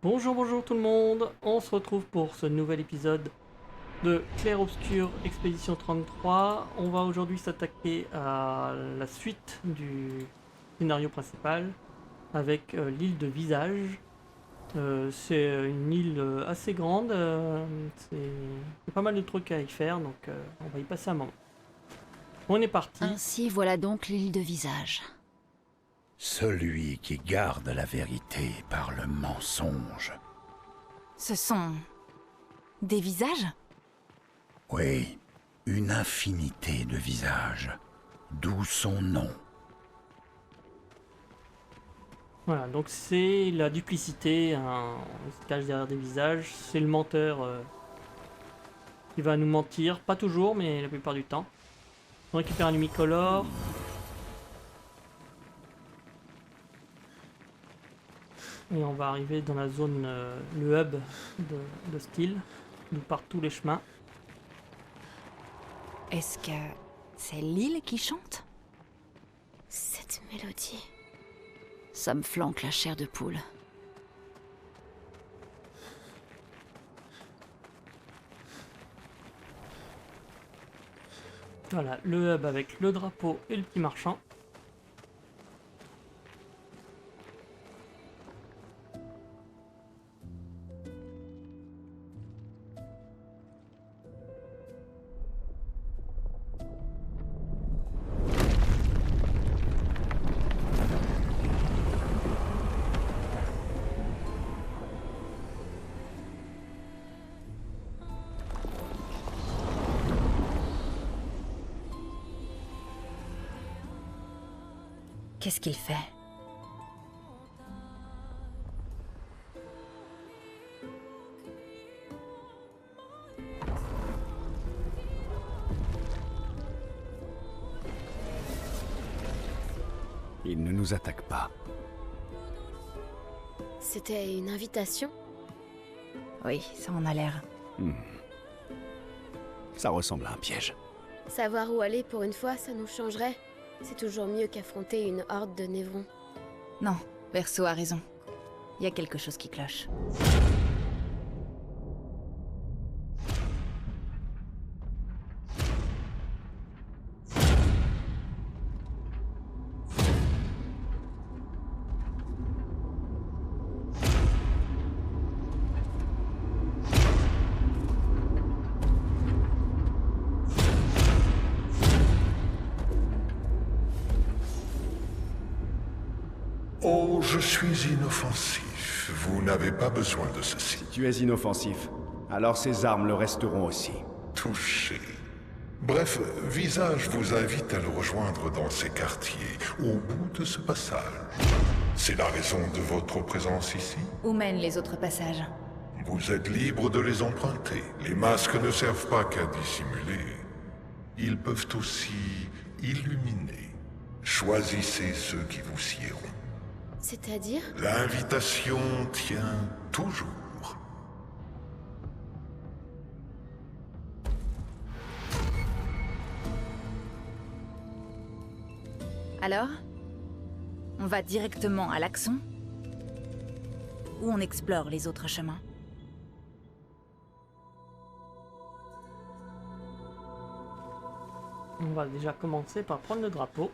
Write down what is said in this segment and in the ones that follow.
Bonjour, bonjour tout le monde, on se retrouve pour ce nouvel épisode de Clair Obscur Expédition 33. On va aujourd'hui s'attaquer à la suite du scénario principal avec l'île de Visage. C'est une île assez grande, il y a pas mal de trucs à y faire, donc on va y passer un moment. On est parti. Ainsi voilà donc l'île de Visage. Celui qui garde la vérité par le mensonge. Ce sont... des visages? Oui, une infinité de visages, d'où son nom. Voilà, donc c'est la duplicité, on se cache derrière des visages, c'est le menteur qui va nous mentir, pas toujours, mais la plupart du temps. On récupère un Lumicolor. Et on va arriver dans la zone, le hub de Steel, d'où partent tous les chemins. Est-ce que... c'est l'île qui chante? Cette mélodie. Ça me flanque la chair de poule. Voilà, le hub avec le drapeau et le petit marchand. Qu'est-ce qu'il fait? Il ne nous attaque pas. C'était une invitation? Oui, ça en a l'air. Ça ressemble à un piège. Savoir où aller pour une fois, ça nous changerait. C'est toujours mieux qu'affronter une horde de névrons. Non, Verso a raison. Il y a quelque chose qui cloche. Oh, je suis inoffensif. Vous n'avez pas besoin de ceci. Si tu es inoffensif, alors ces armes le resteront aussi. Touché. Bref, Visage vous invite à le rejoindre dans ses quartiers, au bout de ce passage. C'est la raison de votre présence ici? Où mènent les autres passages? Vous êtes libre de les emprunter. Les masques ne servent pas qu'à dissimuler. Ils peuvent aussi illuminer. Choisissez ceux qui vous siéront. C'est-à-dire? L'invitation tient toujours. Alors? On va directement à l'Axon? Ou on explore les autres chemins? On va déjà commencer par prendre le drapeau.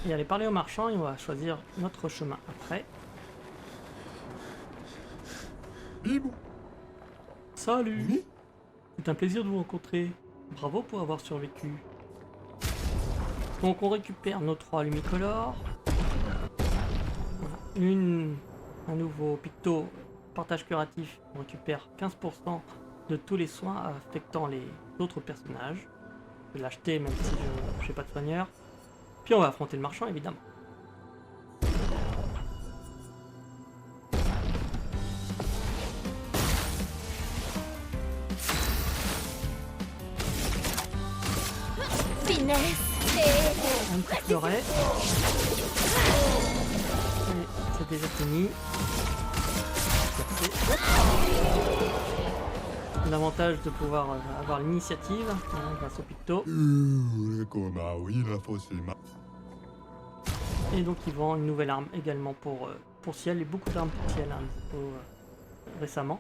Et aller parler au marchand et on va choisir notre chemin après. Salut! C'est un plaisir de vous rencontrer. Bravo pour avoir survécu. Donc on récupère nos 3 Lumicolor. Un nouveau picto partage curatif. On récupère 15% de tous les soins affectant les autres personnages. Je vais l'acheter même si je n'ai pas de soigneur. Puis on va affronter le marchand évidemment. Un petit fleuret. Et c'est déjà fini. L'avantage de pouvoir avoir l'initiative grâce au picto. Et donc il vend une nouvelle arme également pour Ciel, et beaucoup d'armes pour Ciel dispo, récemment.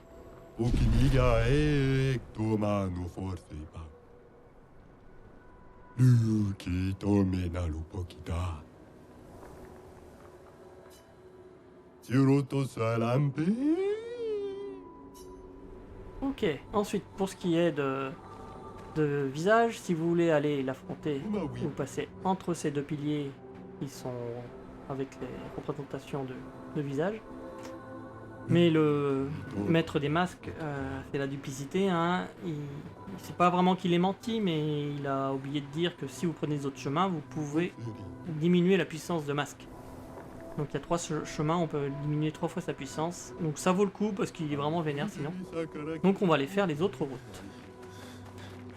Ok, ensuite pour ce qui est de visage, si vous voulez aller l'affronter, vous passez entre ces deux piliers qui sont avec les représentations de visage. Mais le maître des masques fait la duplicité, hein. C'est pas vraiment qu'il est menti, mais il a oublié de dire que si vous prenez les autres chemins, vous pouvez diminuer la puissance de masque. Donc il y a 3 chemins, on peut diminuer 3 fois sa puissance. Donc ça vaut le coup parce qu'il est vraiment vénère sinon. Donc on va aller faire les autres routes.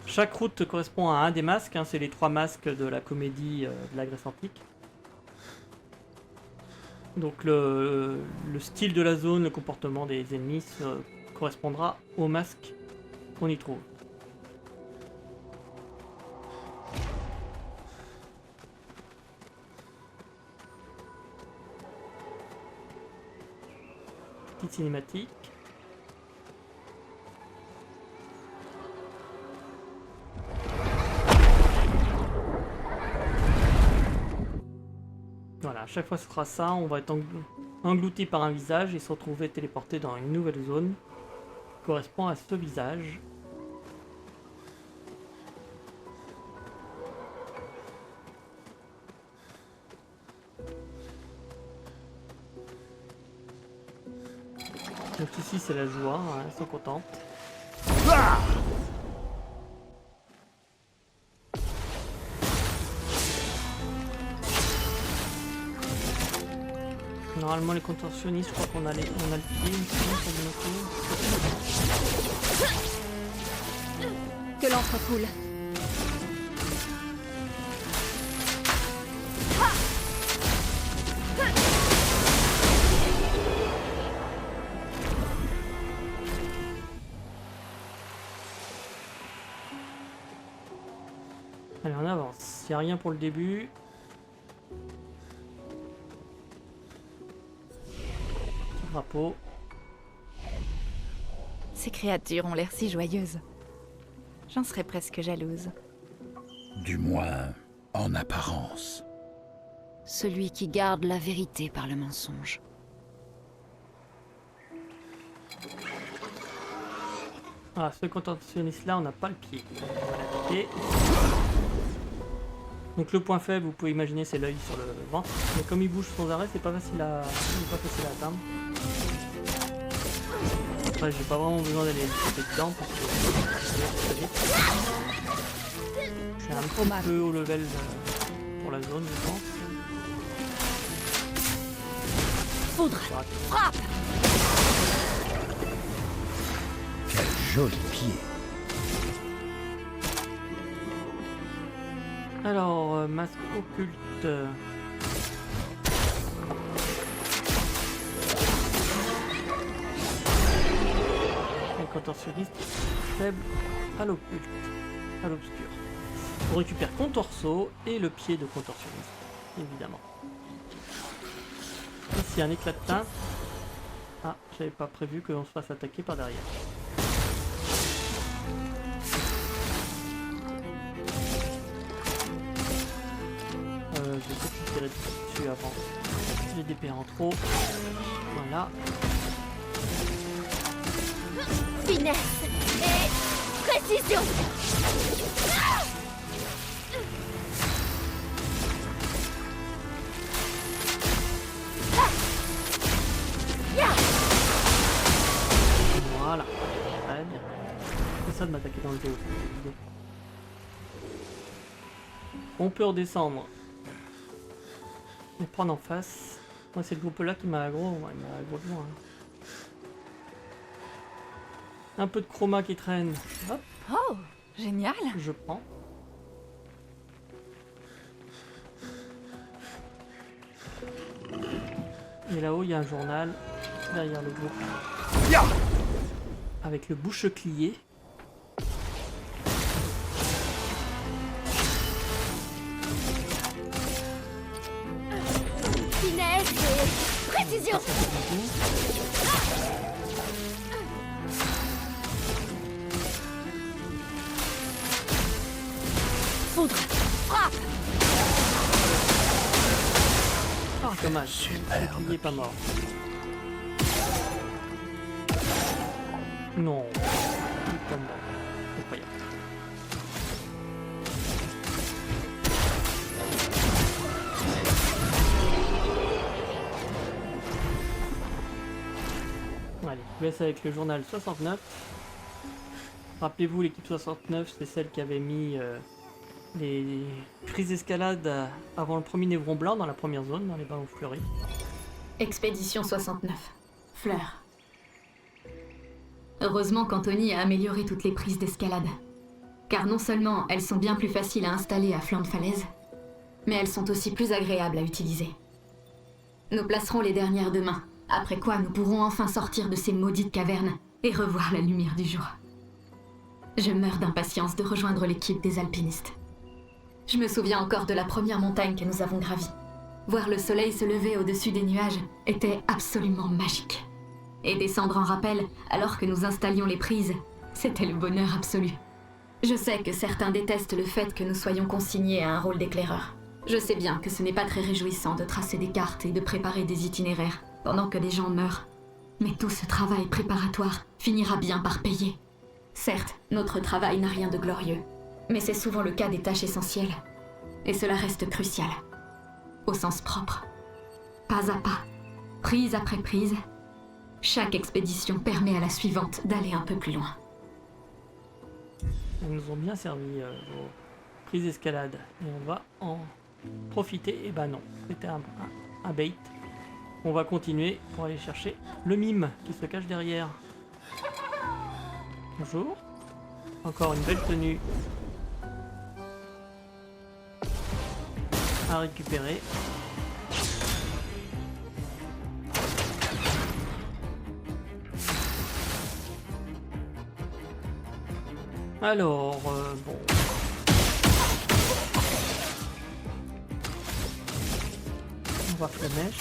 Chaque route correspond à un des masques, hein. C'est les 3 masques de la comédie de la Grèce antique. Donc le style de la zone, le comportement des ennemis correspondra au masque qu'on y trouve. Petite cinématique. Voilà, à chaque fois ce sera ça, on va être englouti par un visage et se retrouver téléporté dans une nouvelle zone qui correspond à ce visage. Donc ici c'est la joie, hein, elles sont contentes. Normalement les contorsionnistes, je crois qu'on a le pied, sinon sur le coup. Que l'encre coule. Allez, on avance. Il n'y a rien pour le début. Drapeau. Ces créatures ont l'air si joyeuses. J'en serais presque jalouse. Du moins, en apparence. Celui qui garde la vérité par le mensonge. Ah, ce contorsionniste là, on n'a pas le pied. Donc, on va l'attaquer. Donc le point faible, vous pouvez imaginer, c'est l'œil sur le ventre. Mais comme il bouge sans arrêt, c'est pas facile à atteindre. Après, j'ai pas vraiment besoin d'aller taper dedans parce que je suis un petit peu au level pour la zone, je pense. Foudre, frappe! Quel joli pied. Alors, masque occulte. Un contorsionniste faible à l'occulte, à l'obscur. On récupère contorso et le pied de contorsionniste, évidemment. Ici, un éclat de teinte. Ah, j'avais pas prévu qu'on se fasse attaquer par derrière. Je vais peut-être tirer dessus avant. J'ai des d'épée en trop. Voilà. Finesse et précision. Voilà. Très bien. C'est ça de m'attaquer dans le dos. On peut redescendre et prendre en face. Moi, c'est le groupe là qui m'a aggro. Ouais, il m'a aggro de loin. Un peu de chroma qui traîne. Hop, Oh, génial! je prends. Et là-haut, il y a un journal derrière le groupe. Avec le boucheclier. Finesse et précision. Foudre. Frappe. Ah, dommage. Il est pas mort. Non. Il est pas mort. Incroyable. Allez, je vous laisse avec le journal 69. Rappelez-vous, l'équipe 69, c'est celle qui avait mis les prises d'escalade avant le premier névron blanc dans la première zone, dans les ballons fleuris. Expédition 69. Fleur. Heureusement qu'Anthony a amélioré toutes les prises d'escalade. Car non seulement elles sont bien plus faciles à installer à flanc de falaise, mais elles sont aussi plus agréables à utiliser. Nous placerons les dernières demain, après quoi nous pourrons enfin sortir de ces maudites cavernes et revoir la lumière du jour. Je meurs d'impatience de rejoindre l'équipe des alpinistes. Je me souviens encore de la première montagne que nous avons gravie. Voir le soleil se lever au-dessus des nuages était absolument magique. Et descendre en rappel alors que nous installions les prises, c'était le bonheur absolu. Je sais que certains détestent le fait que nous soyons consignés à un rôle d'éclaireur. Je sais bien que ce n'est pas très réjouissant de tracer des cartes et de préparer des itinéraires pendant que les gens meurent. Mais tout ce travail préparatoire finira bien par payer. Certes, notre travail n'a rien de glorieux, mais c'est souvent le cas des tâches essentielles. Et cela reste crucial. Au sens propre. Pas à pas, prise après prise, chaque expédition permet à la suivante d'aller un peu plus loin. Ils nous ont bien servi vos prises d'escalade. Et on va en profiter. Et bah non, c'était un bait. On va continuer pour aller chercher le mime qui se cache derrière. Bonjour. Encore une belle tenue à récupérer. Alors, bon. On va flemèche.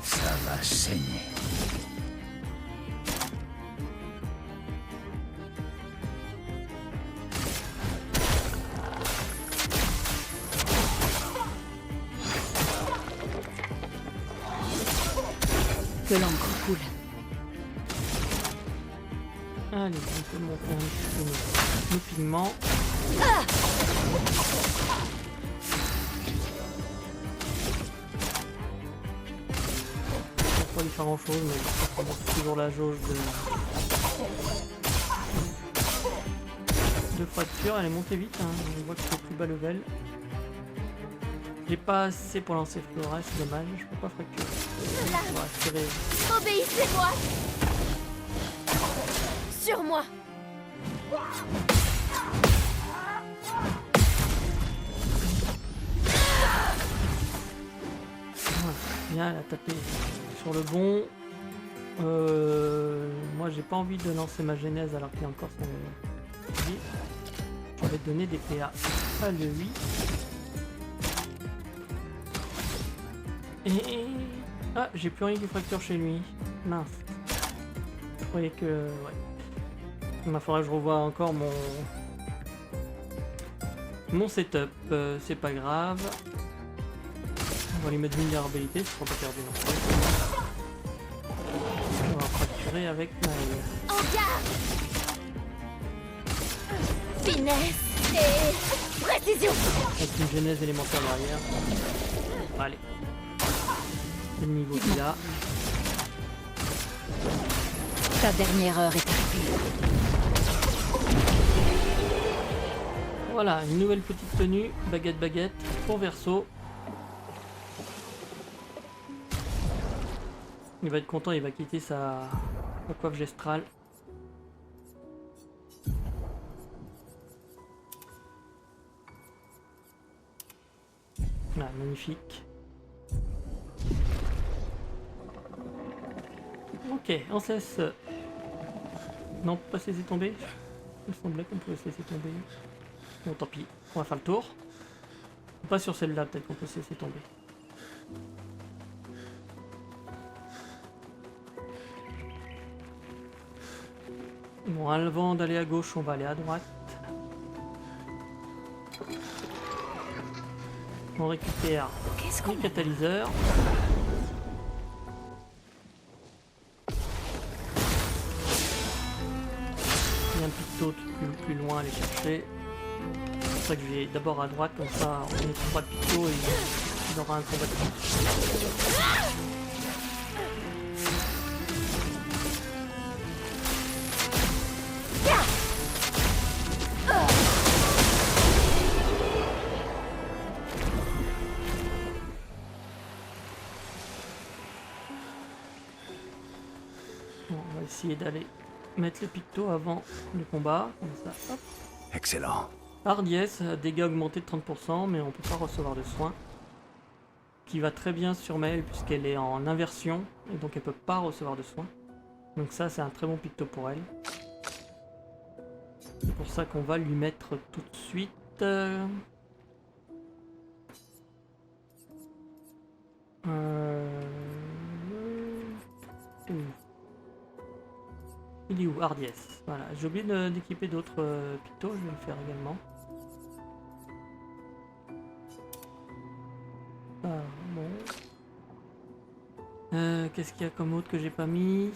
Ça va saigner. Que l'encre coule. Allez, on peut monter un petit peu nos pigments. On peut pas lui faire grand chose, mais c'est toujours la jauge de fracture. Elle est montée vite, hein. On voit que c'est plus bas level. J'ai pas assez pour lancer Flora, c'est dommage, je peux pas fracturer. On va tirer. Obéissez-moi. Sur moi. Voilà, bien, elle a tapé sur le bon. Moi, j'ai pas envie de lancer ma genèse alors qu'il y a encore son vie. Je vais donner des PA à lui. Et... Ah, j'ai plus rien qui fracture chez lui. Mince. Je croyais que... Ouais. Il va falloir que je revoie encore mon setup. C'est pas grave. On va lui mettre vulnérabilité, ce sera pas perdu non plus. On va fracturer avec Maël. En garde. Finesse et précision. Avec une genèse élémentaire derrière. Allez. C'est le niveau qu'il a. Ta dernière heure est arrivée. Voilà, une nouvelle petite tenue, baguette pour Verso. Il va être content, il va quitter sa coiffe gestrale. Ah, magnifique. Ok, on se laisse Non, pas se laisser tomber. Il me semblait qu'on pouvait se laisser tomber. Bon, tant pis, on va faire le tour. Pas sur celle-là, peut-être qu'on peut se laisser tomber. Bon, avant d'aller à gauche, on va aller à droite. On récupère Qu'est-ce le qu'on... catalyseur. Il y a un picto plus loin à aller chercher. C'est pour ça que je vais d'abord à droite, comme ça on ne trouvera pas de picto et il aura un combat de plus. Bon, on va essayer d'aller mettre le picto avant le combat, comme ça, hop. Excellent. Hardiesse, dégâts augmentés de 30%, mais on peut pas recevoir de soins. Qui va très bien sur Maëlle puisqu'elle est en inversion, et donc elle peut pas recevoir de soins. Donc ça c'est un très bon picto pour elle. C'est pour ça qu'on va lui mettre tout de suite... Il est où? Hardiesse. Voilà, j'ai oublié d'équiper d'autres pictos, je vais le faire également. Ah, bon. Qu'est-ce qu'il y a comme autre que j'ai pas mis?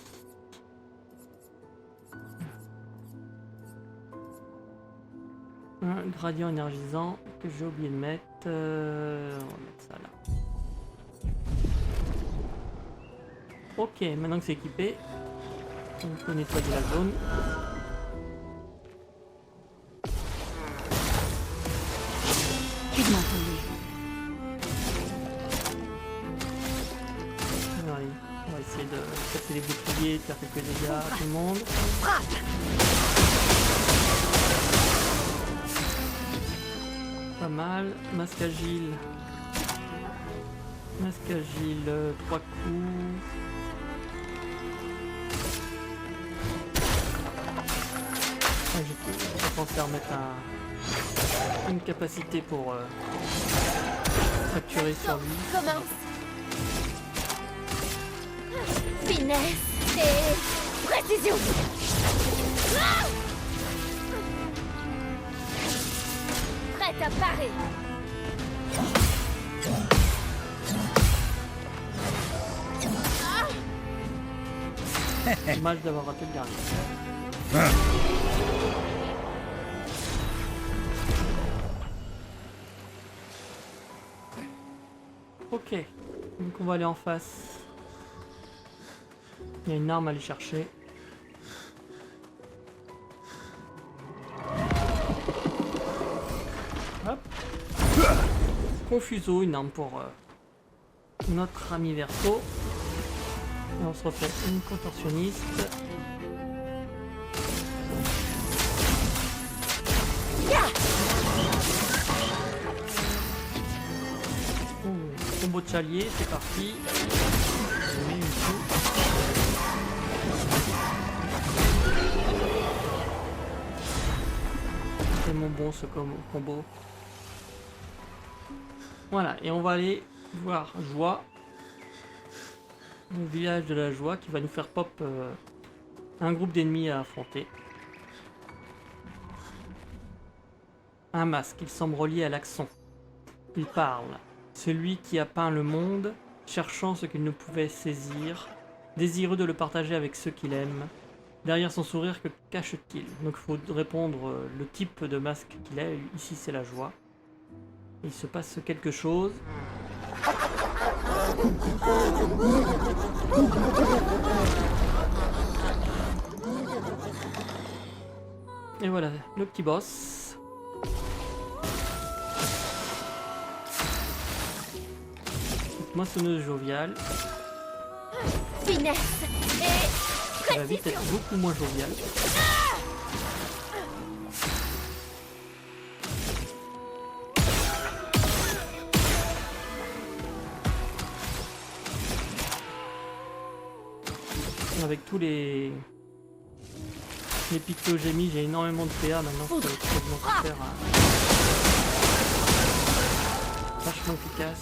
Un gradient énergisant que j'ai oublié de mettre. On va mettre ça là. Ok, maintenant que c'est équipé, on peut nettoyer la zone. Allez, on va essayer de casser les boucliers, de faire quelques dégâts à tout le monde. Pas mal. Masque agile. Masque agile, 3 coups. Ah, j'ai pensé à remettre une capacité pour fracturer sur lui. Commence. Finesse et précision. Ah, prête à parer. Dommage d'avoir raté le dernier. Ok, donc on va aller en face. Il y a une arme à aller chercher. Hop. Confuso, une arme pour notre ami Verso. Et on se refait une contorsionniste. Combo de chalier, c'est parti. Je mets une coup. C'est mon bon ce combo. Voilà, et on va aller voir Joie. Le village de la Joie qui va nous faire pop un groupe d'ennemis à affronter. Un masque, il semble relié à l'accent. Il parle. Celui qui a peint le monde, cherchant ce qu'il ne pouvait saisir, désireux de le partager avec ceux qu'il aime. Derrière son sourire, que cache-t-il? Donc il faut répondre le type de masque qu'il a. Ici c'est la Joie. Il se passe quelque chose. Et voilà, le petit boss. Moissonneuse joviale. Finesse et Ça va vite être beaucoup moins jovial. Avec tous les Les pics que j'ai mis, j'ai énormément de PA maintenant. Je peux quasiment tout faire. Vachement efficace.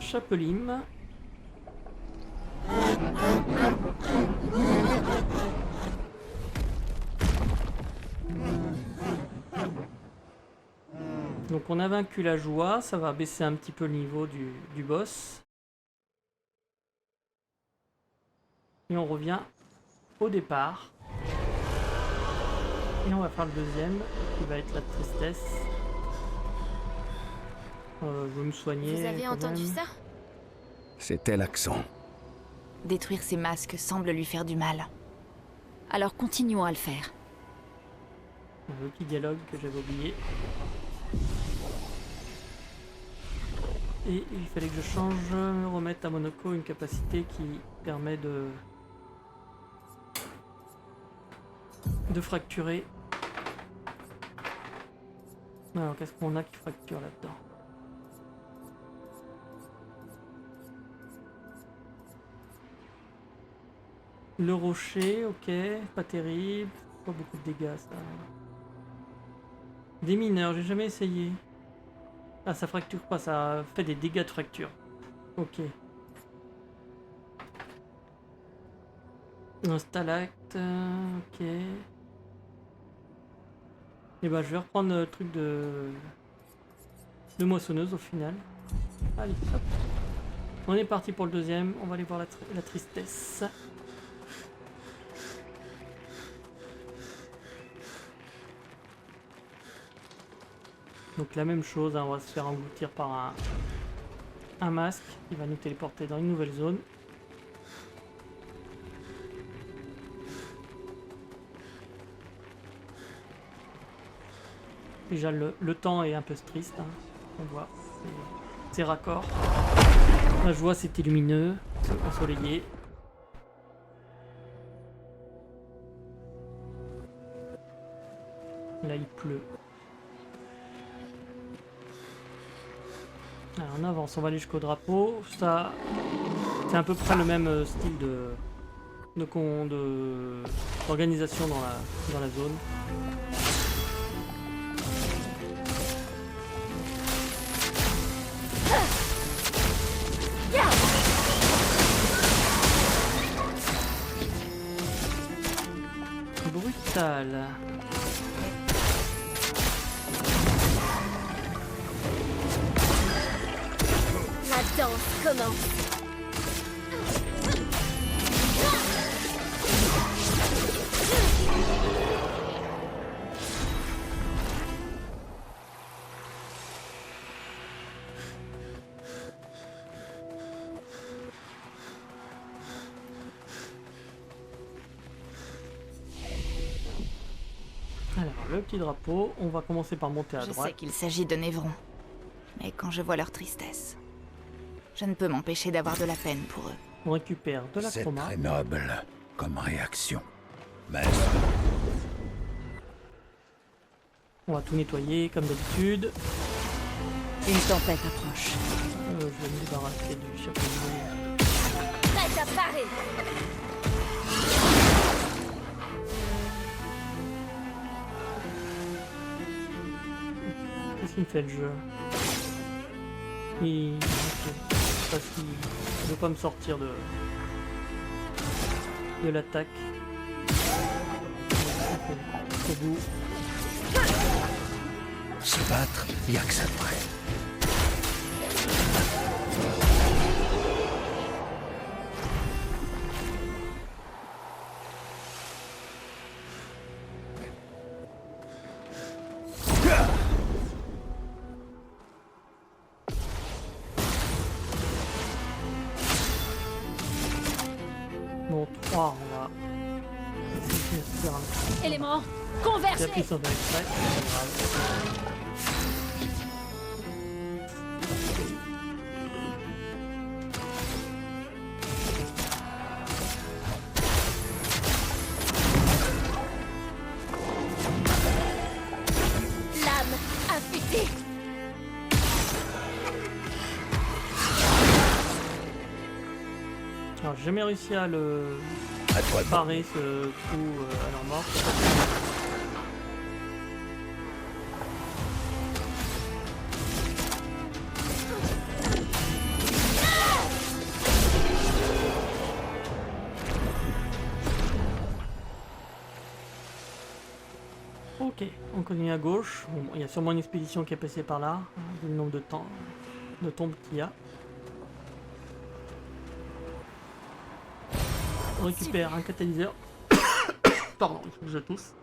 Chapelim. Donc on a vaincu la joie, ça va baisser un petit peu le niveau du boss. Et on revient au départ. Et on va faire le deuxième, qui va être la tristesse. Je vais me soigner. Vous avez entendu ça? C'était l'accent. Détruire ces masques semble lui faire du mal. Alors continuons à le faire. Le petit dialogue que j'avais oublié. Et il fallait que je change, remettre à Monoko une capacité qui permet de fracturer. Alors qu'est-ce qu'on a qui fracture là-dedans? Le rocher, ok, pas terrible, pas beaucoup de dégâts ça. Des mineurs, j'ai jamais essayé. Ah, ça fracture pas, ça fait des dégâts de fracture. Ok. Un stalacte, ok. Et bah je vais reprendre le truc de moissonneuse au final. Allez, hop. On est parti pour le deuxième, on va aller voir la tristesse. Donc la même chose, hein, on va se faire engloutir par un masque qui va nous téléporter dans une nouvelle zone. Déjà le temps est un peu triste, hein, on voit, c'est raccord. Là je vois c'est lumineux, c'est ensoleillé. Là il pleut. Alors on avance, on va aller jusqu'au drapeau. Ça, c'est à peu près le même style d'organisation dans la zone. Brutal. La danse commence. Alors, le petit drapeau, on va commencer par monter à Je droite. sais qu'il s'agit de Névrons. Mais quand je vois leur tristesse, je ne peux m'empêcher d'avoir de la peine pour eux. On récupère de la C'est chroma. très noble comme réaction. Mais On va tout nettoyer comme d'habitude. Une tempête approche. Je vais me débarrasser du chapeau. Prête à parer. Qu'est-ce qu'il me fait le jeu? Ok. Parce qu'il ne veut pas me sortir de l'attaque. Au bout. se battre, il n'y a que ça de vrai. Bon, 3, on va essayer de faire un Élément petit convergé. appui sans faire exprès, c'est pas grave. Lame affûtée. Alors, j'ai jamais réussi à le À toi de parer ce coup à leur mort. Ok, on continue à gauche. Bon, il y a sûrement une expédition qui est passée par là, vu le nombre de tombes qu'il y a. On récupère un catalyseur. Pardon, il faut que je tousse.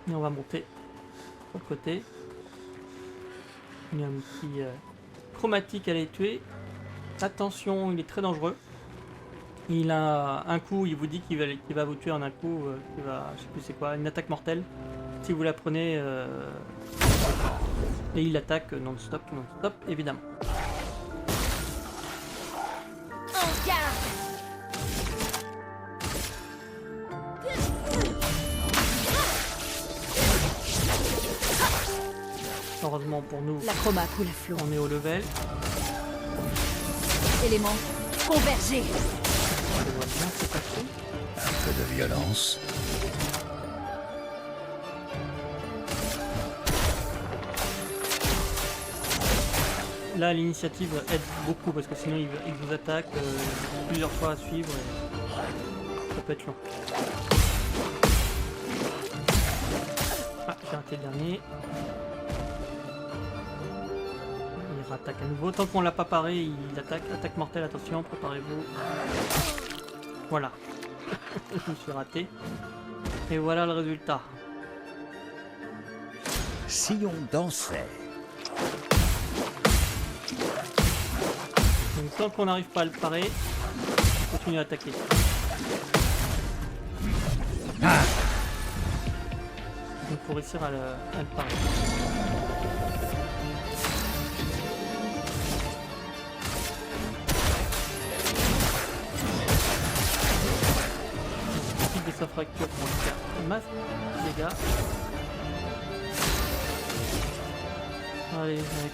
Et on va monter sur le côté. Il y a un petit chromatique à les tuer. Attention, il est très dangereux. Il a un coup, il vous dit qu'il va vous tuer en un coup. Je sais plus c'est quoi, une attaque mortelle. Si vous la prenez. Et il attaque non-stop, évidemment. Heureusement pour nous, La chroma coule à flot. on est au level. Éléments convergés. On le voit bien, c'est pas trop. un peu de violence. Là, l'initiative aide beaucoup parce que sinon il vous attaque plusieurs fois à suivre et ça peut être long. Ah, j'ai raté le dernier. Il rattaque à nouveau. Tant qu'on l'a pas paré, il attaque. Attaque mortelle, attention, préparez-vous. Voilà. Je me suis raté. Et voilà le résultat. Si on dansait. Donc tant qu'on n'arrive pas à le parer, on continue à attaquer. Donc faut réussir à le parer. Il profite de sa fracture pour lui faire masse de dégâts. Allez, mec.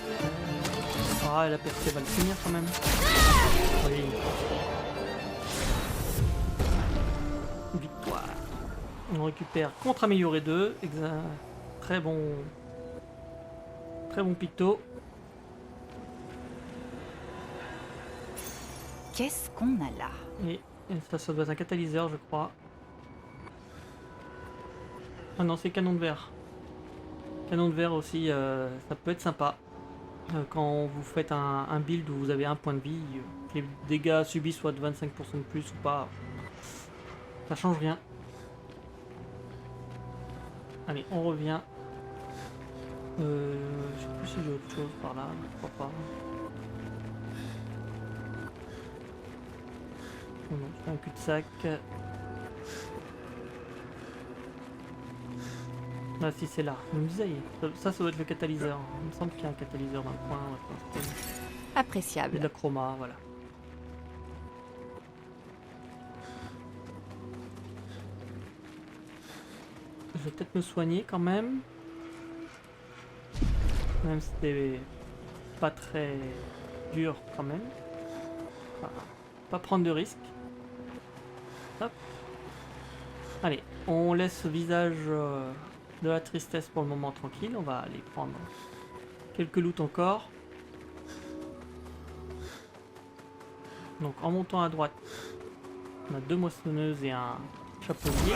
Ah, la percée va le finir quand même. Oui. Victoire. On récupère contre amélioré 2. Très bon picto. Qu'est-ce qu'on a là? Et ça doit être un catalyseur, je crois. Ah non, c'est canon de verre. Canon de verre aussi, ça peut être sympa. Quand vous faites un build où vous avez un point de vie, que les dégâts subis soient de 25% de plus ou pas, ça change rien. Allez, on revient. Je sais plus si j'ai autre chose par là, je crois pas. Oh non, c'est un cul-de-sac. Ah si, c'est là. Je me disais, ça doit être le catalyseur. Il me semble qu'il y a un catalyseur dans le coin. Ouais, et de Appréciable. la chroma, voilà. Je vais peut-être me soigner quand même. Même si c'était pas très dur quand même. Enfin, pas prendre de risques. Hop. Allez, on laisse ce visage de la tristesse pour le moment tranquille. On va aller prendre quelques loots encore. Donc en montant à droite, on a 2 moissonneuses et un chapelier.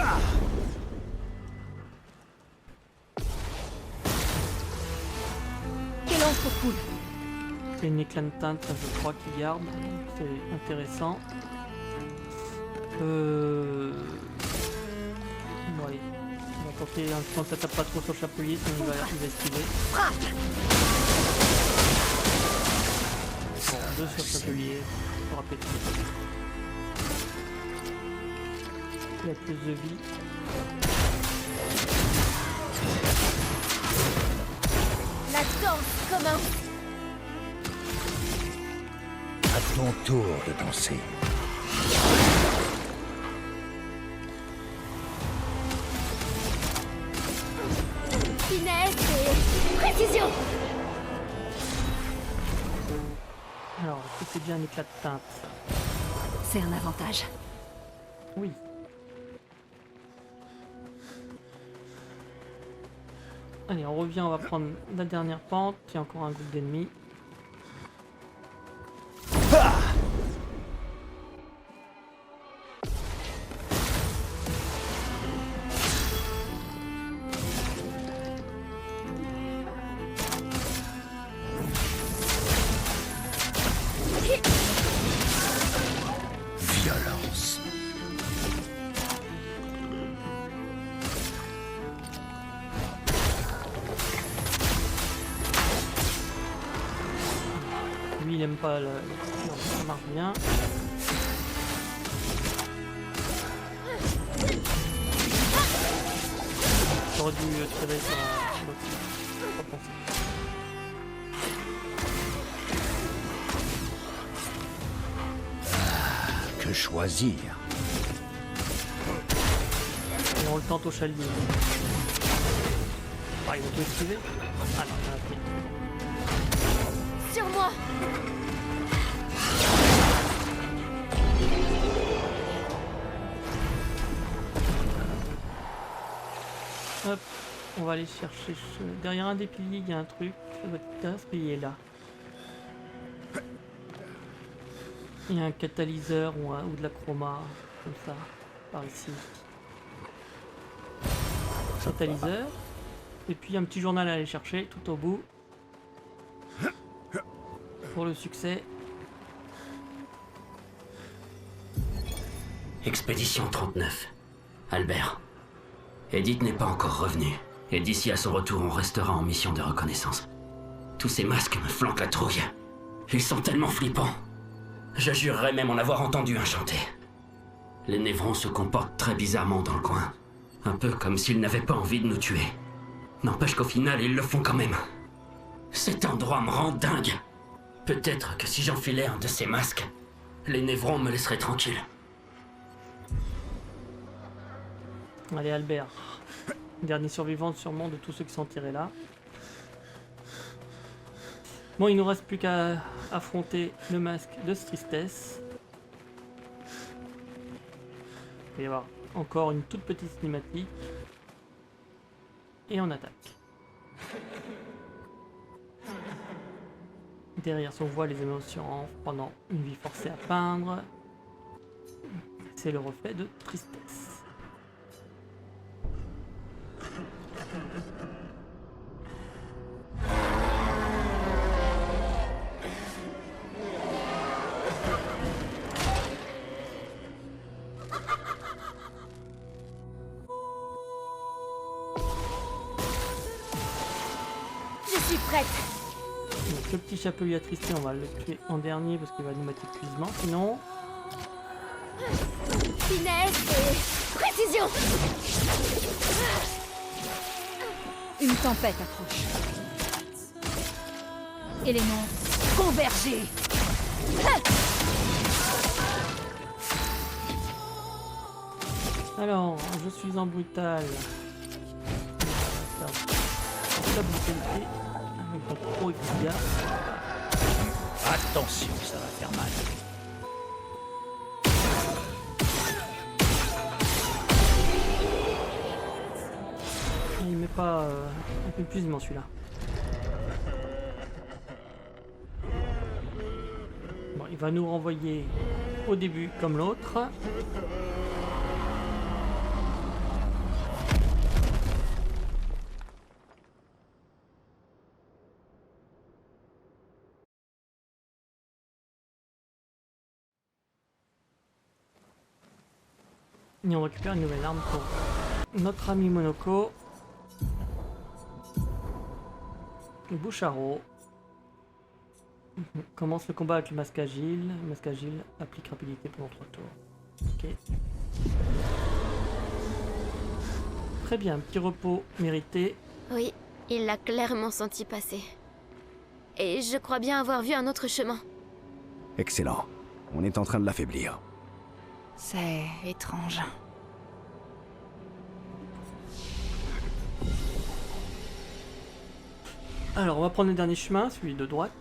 Quel encre coule. C'est une éclat de teinte, je crois, qu'il garde. C'est intéressant. Bon, allez. On va tenter, quand ça tape pas trop sur le chapelier, sinon il va esquiver. Bon, 2 sur le chapelier. On va péter. Il y a plus de vie. La danse commence. À ton tour de danser. Finesse et précision. Alors, Et c'est bien un éclat de teinte, ça. C'est un avantage. Oui. Allez, on revient, on va prendre la dernière pente. Il y a encore un groupe d'ennemis. Violence. Lui, il aime pas la couture, ça marche bien. J'aurais dû tirer sur l'autre. Pas pensé. Que choisir? Et on le tente au chalier. Ah, ils vont tout esquiver. Ah non, il y en a pris. Sur moi! Hop, on va aller chercher derrière un des piliers, il y a un truc. Ça doit être derrière ce pilier là. Il y a un catalyseur ou de la chroma, comme ça, par ici. Catalyseur. Et puis un petit journal à aller chercher tout au bout. Pour le succès. Expédition 39. Albert. Edith n'est pas encore revenue. Et d'ici à son retour, on restera en mission de reconnaissance. Tous ces masques me flanquent la trouille. Ils sont tellement flippants. Je jurerais même en avoir entendu un chanter. Les Névrons se comportent très bizarrement dans le coin. Un peu comme s'ils n'avaient pas envie de nous tuer. N'empêche qu'au final, ils le font quand même. Cet endroit me rend dingue. Peut-être que si j'enfilais un de ces masques, les Névrons me laisseraient tranquille. Allez Albert. Dernier survivant sûrement de tous ceux qui sont tirés là. Bon, il nous reste plus qu'à affronter le masque de tristesse. Il va y avoir encore une toute petite cinématique. Et on attaque. Derrière son voile, les émotions pendant une vie forcée à peindre. C'est le reflet de tristesse. Je suis prête! Donc, le petit chapelier attristé, on va le tuer en dernier parce qu'il va nous mettre épuisement. Sinon, Finesse et précision! Une tempête approche. Éléments convergés. alors, je suis en brutal. La brutalité avec un gros efficace. Attention, ça va faire mal. Il met pas un épuisement celui-là. Bon, il va nous renvoyer au début comme l'autre. Et on récupère une nouvelle arme pour notre ami Monoko. Le Boucharo. Commence le combat avec le masque agile. Le masque agile applique rapidité pendant 3 tours. Ok. Très bien, petit repos mérité. Oui, il l'a clairement senti passer. Et je crois bien avoir vu un autre chemin. Excellent. On est en train de l'affaiblir. C'est étrange. Alors, on va prendre le dernier chemin, celui de droite.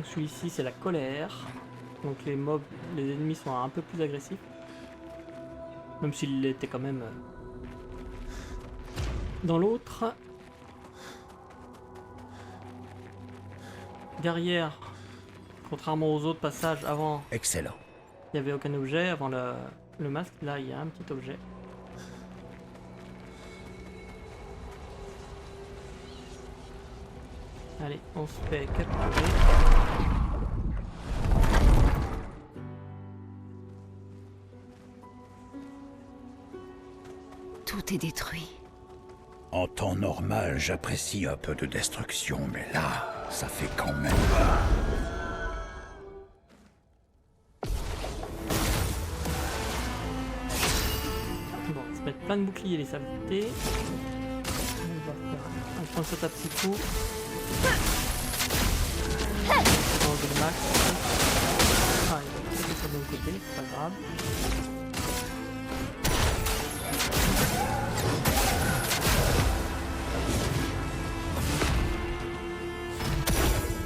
Donc celui-ci c'est la colère. Donc les ennemis sont un peu plus agressifs. Même s'il l'était quand même dans l'autre. Guerrière, contrairement aux autres passages avant, Excellent. il n'y avait aucun objet. Avant le masque, là il y a un petit objet. Allez, on se fait capturer. Tout est détruit. En temps normal, j'apprécie un peu de destruction, mais là, ça fait quand même... Bon, on va se mettre plein de boucliers les saletés. On va faire un point de saute à petits coups. Changer le max. Ah, il va sauter sur le bon côté, c'est pas grave.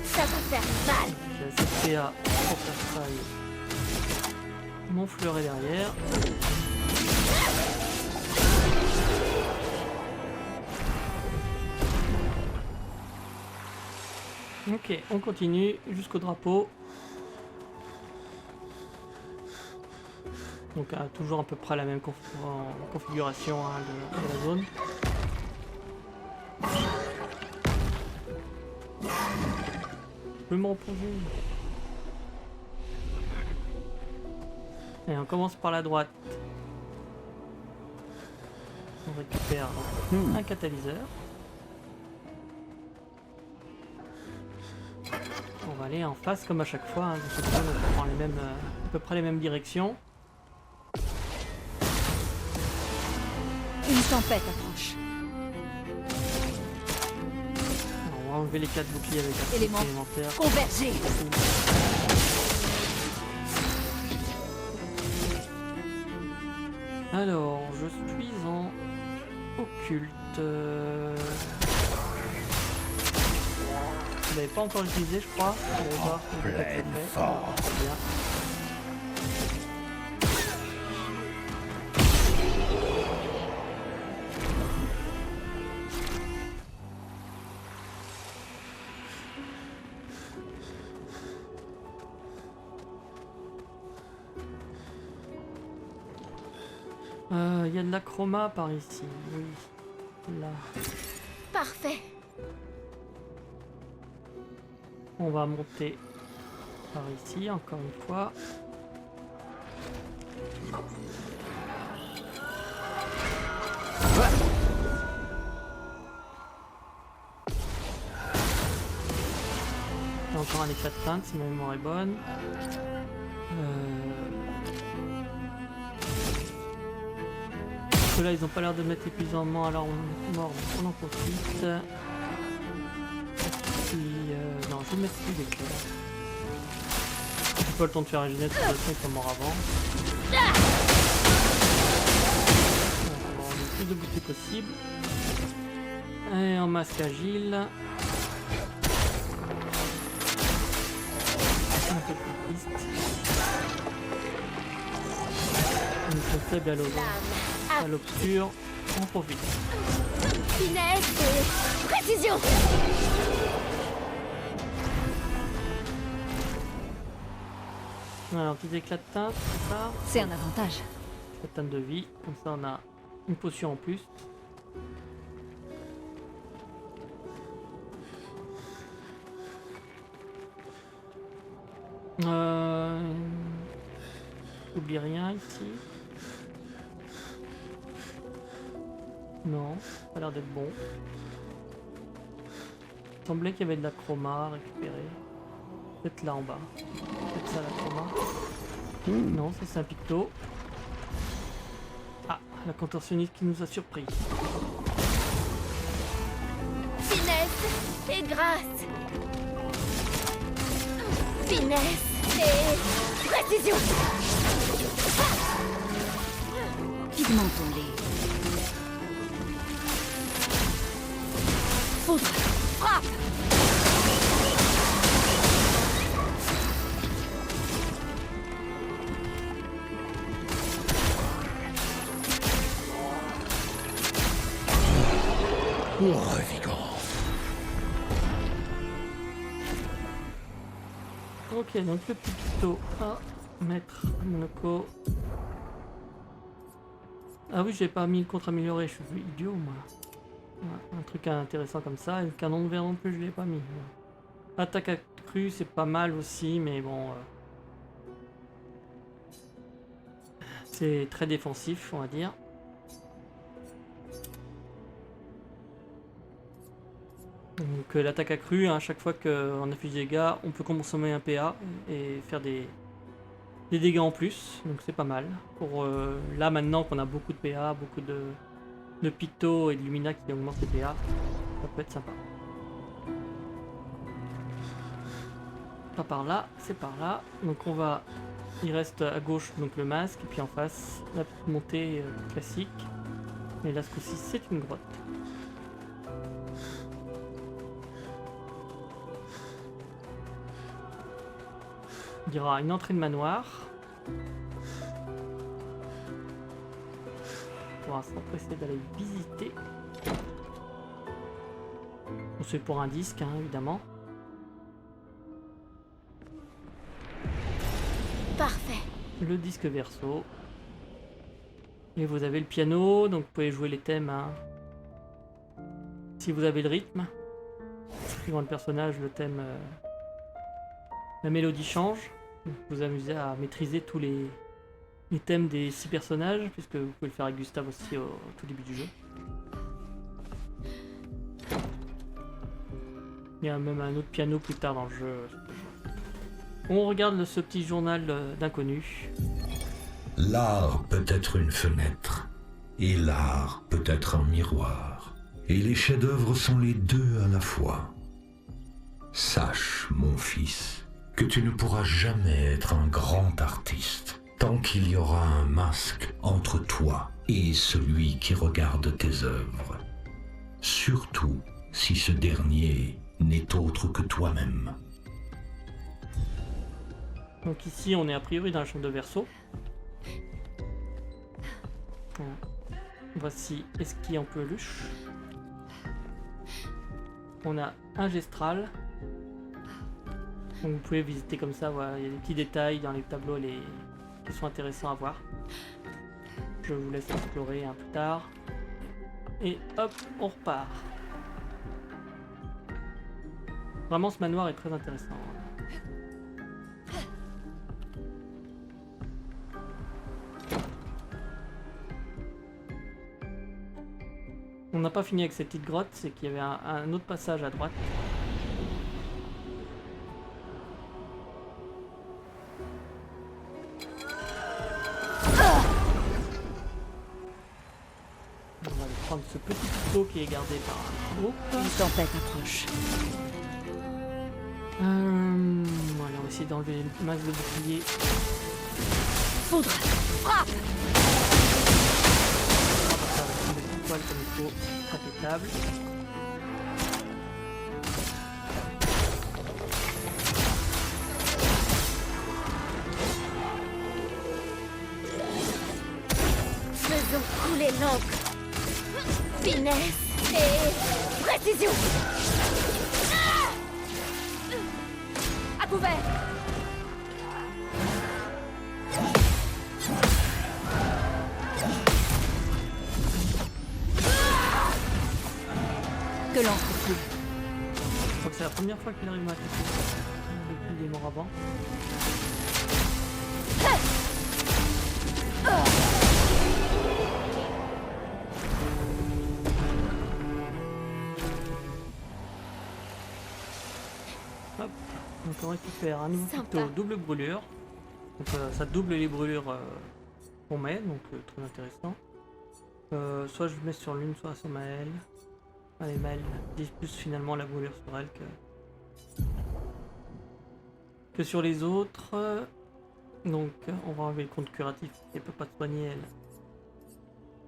Ça va faire mal. J'ai assez de PA pour faire ça et mon fleuret derrière. Ok, on continue jusqu'au drapeau. Donc toujours à peu près la même configuration hein, de la zone. Je peux me reposer. Et on commence par la droite. On récupère un catalyseur. On va aller en face comme à chaque fois. Hein. De toute façon, on prend les mêmes, à peu près les mêmes directions. Une tempête approche. On va enlever les 4 boucliers avec un Élément. élémentaire. Converger. Alors, je suis en occulte. Vous l'avez pas encore utilisé, je crois. On va voir si vous l'avez pleine fait. forme. Très bien. Il y a de la chroma par ici, oui. Là. Parfait. On va monter par ici, encore une fois. Il y a encore un éclat de teinte si ma mémoire est bonne. Là ils ont pas l'air de mettre épuisement à leur mort, donc on en profite. Puis, non, je vais mettre plus d'éclairs. J'ai pas le temps de faire régénérer toute façon, ils sont morts avant. Donc, on va en mettre le plus de bouteilles possible. Et en masque agile. Un peu plus piste. Une sont faibles à l'obscur, on profite. Finesse et précision. Alors, petit éclat de teinte, c'est ça. C'est un avantage. La teinte de vie, comme ça on a une potion en plus. J'oublie rien ici. Non, ça a l'air d'être bon. Il semblait qu'il y avait de la chroma à récupérer. Peut-être là en bas. Peut-être ça la chroma. Non, ça c'est un picto. Ah, la contorsionniste qui nous a surpris. Finesse et grâce. Finesse et précision. Pigmentons-les. Foudre. Frappe. Revigorant. Ok, donc le petit pitot à mettre Monaco. Ah oui, j'ai pas mis le contre-amélioré, je suis idiot moi. Ouais, un truc intéressant comme ça, et le canon de verre non plus, je l'ai pas mis. Attaque accrue, c'est pas mal aussi, mais bon. C'est très défensif, on va dire. Donc l'attaque accrue, à chaque fois qu'on affiche des dégâts, on peut consommer un PA et faire des dégâts en plus, donc c'est pas mal. Pour là maintenant qu'on a beaucoup de PA, beaucoup de Pito et de Lumina qui augmentent les PA, ça peut être sympa. Pas par là, c'est par là. Donc on va, il reste à gauche donc le masque et puis en face la petite montée classique. Et là ce coup-ci c'est une grotte. Il y aura une entrée de manoir. On va s'empresser d'aller visiter. C'est pour un disque, hein, évidemment. Parfait. Le disque verso. Et vous avez le piano, donc vous pouvez jouer les thèmes. Hein. Si vous avez le rythme. Suivant le personnage, le thème... la mélodie change. Donc vous amusez à maîtriser tous les thèmes des 6 personnages, puisque vous pouvez le faire avec Gustave aussi au tout début du jeu. Il y a même un autre piano plus tard dans le jeu. On regarde ce petit journal d'inconnu. L'art peut être une fenêtre, et l'art peut être un miroir, et les chefs-d'œuvre sont les deux à la fois. Sache, mon fils, que tu ne pourras jamais être un grand artiste tant qu'il y aura un masque entre toi et celui qui regarde tes œuvres. Surtout si ce dernier n'est autre que toi-même. Donc ici on est a priori dans la chambre de Verso. Voilà. Voici Esquille en peluche. On a un Gestral. Donc vous pouvez visiter comme ça, voilà, il y a des petits détails dans les tableaux qui sont intéressants à voir. Je vous laisse explorer un plus tard. Et hop, on repart. Vraiment ce manoir est très intéressant. On n'a pas fini avec cette petite grotte, c'est qu'il y avait un autre passage à droite. On va aller prendre ce petit couteau qui est gardé par un groupe. Une tempête approche. Voilà, on va essayer d'enlever le masse de bouclier. Foudre. Frappe. On va faire le petit poil comme il faut. Impeccable. Faisons couler l'encre. Finesse et précision. À couvert. Que l'encre coule. Je crois que c'est la première fois qu'il arrive à m'attaquer. Depuis il est mort avant. Hop, donc on récupère un nouveau Sympa. couteau double brûlure. Donc ça double les brûlures qu'on met, donc très intéressant. Soit je le mets sur l'une, soit sur Maëlle. Allez, Maëlle dit plus finalement la brûlure sur elle que sur les autres. Donc on va enlever le compte curatif, elle peut pas te soigner elle.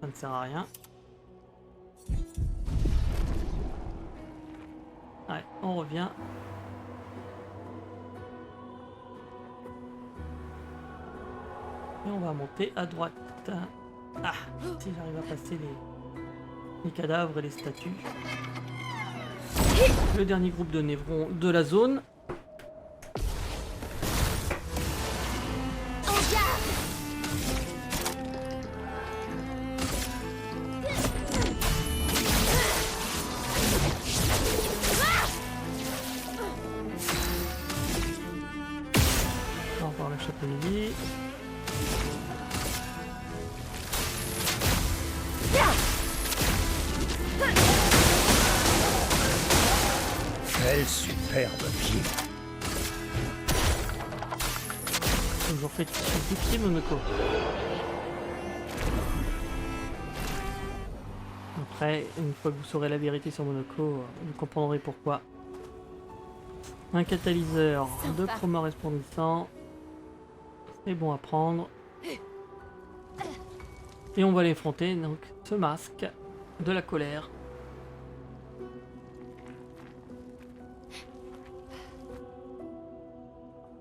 Ça ne sert à rien. Ouais, on revient. Et on va monter à droite. Ah, si j'arrive à passer les cadavres et les statues. Le dernier groupe de névrons de la zone. On va voir le chapeau de vie. Quel superbe pied. Toujours fait du pied Monoko. Après, une fois que vous saurez la vérité sur Monoko, vous comprendrez pourquoi. Un catalyseur de chroma resplendissant. C'est bon à prendre. Et on va aller affronter donc ce masque de la colère.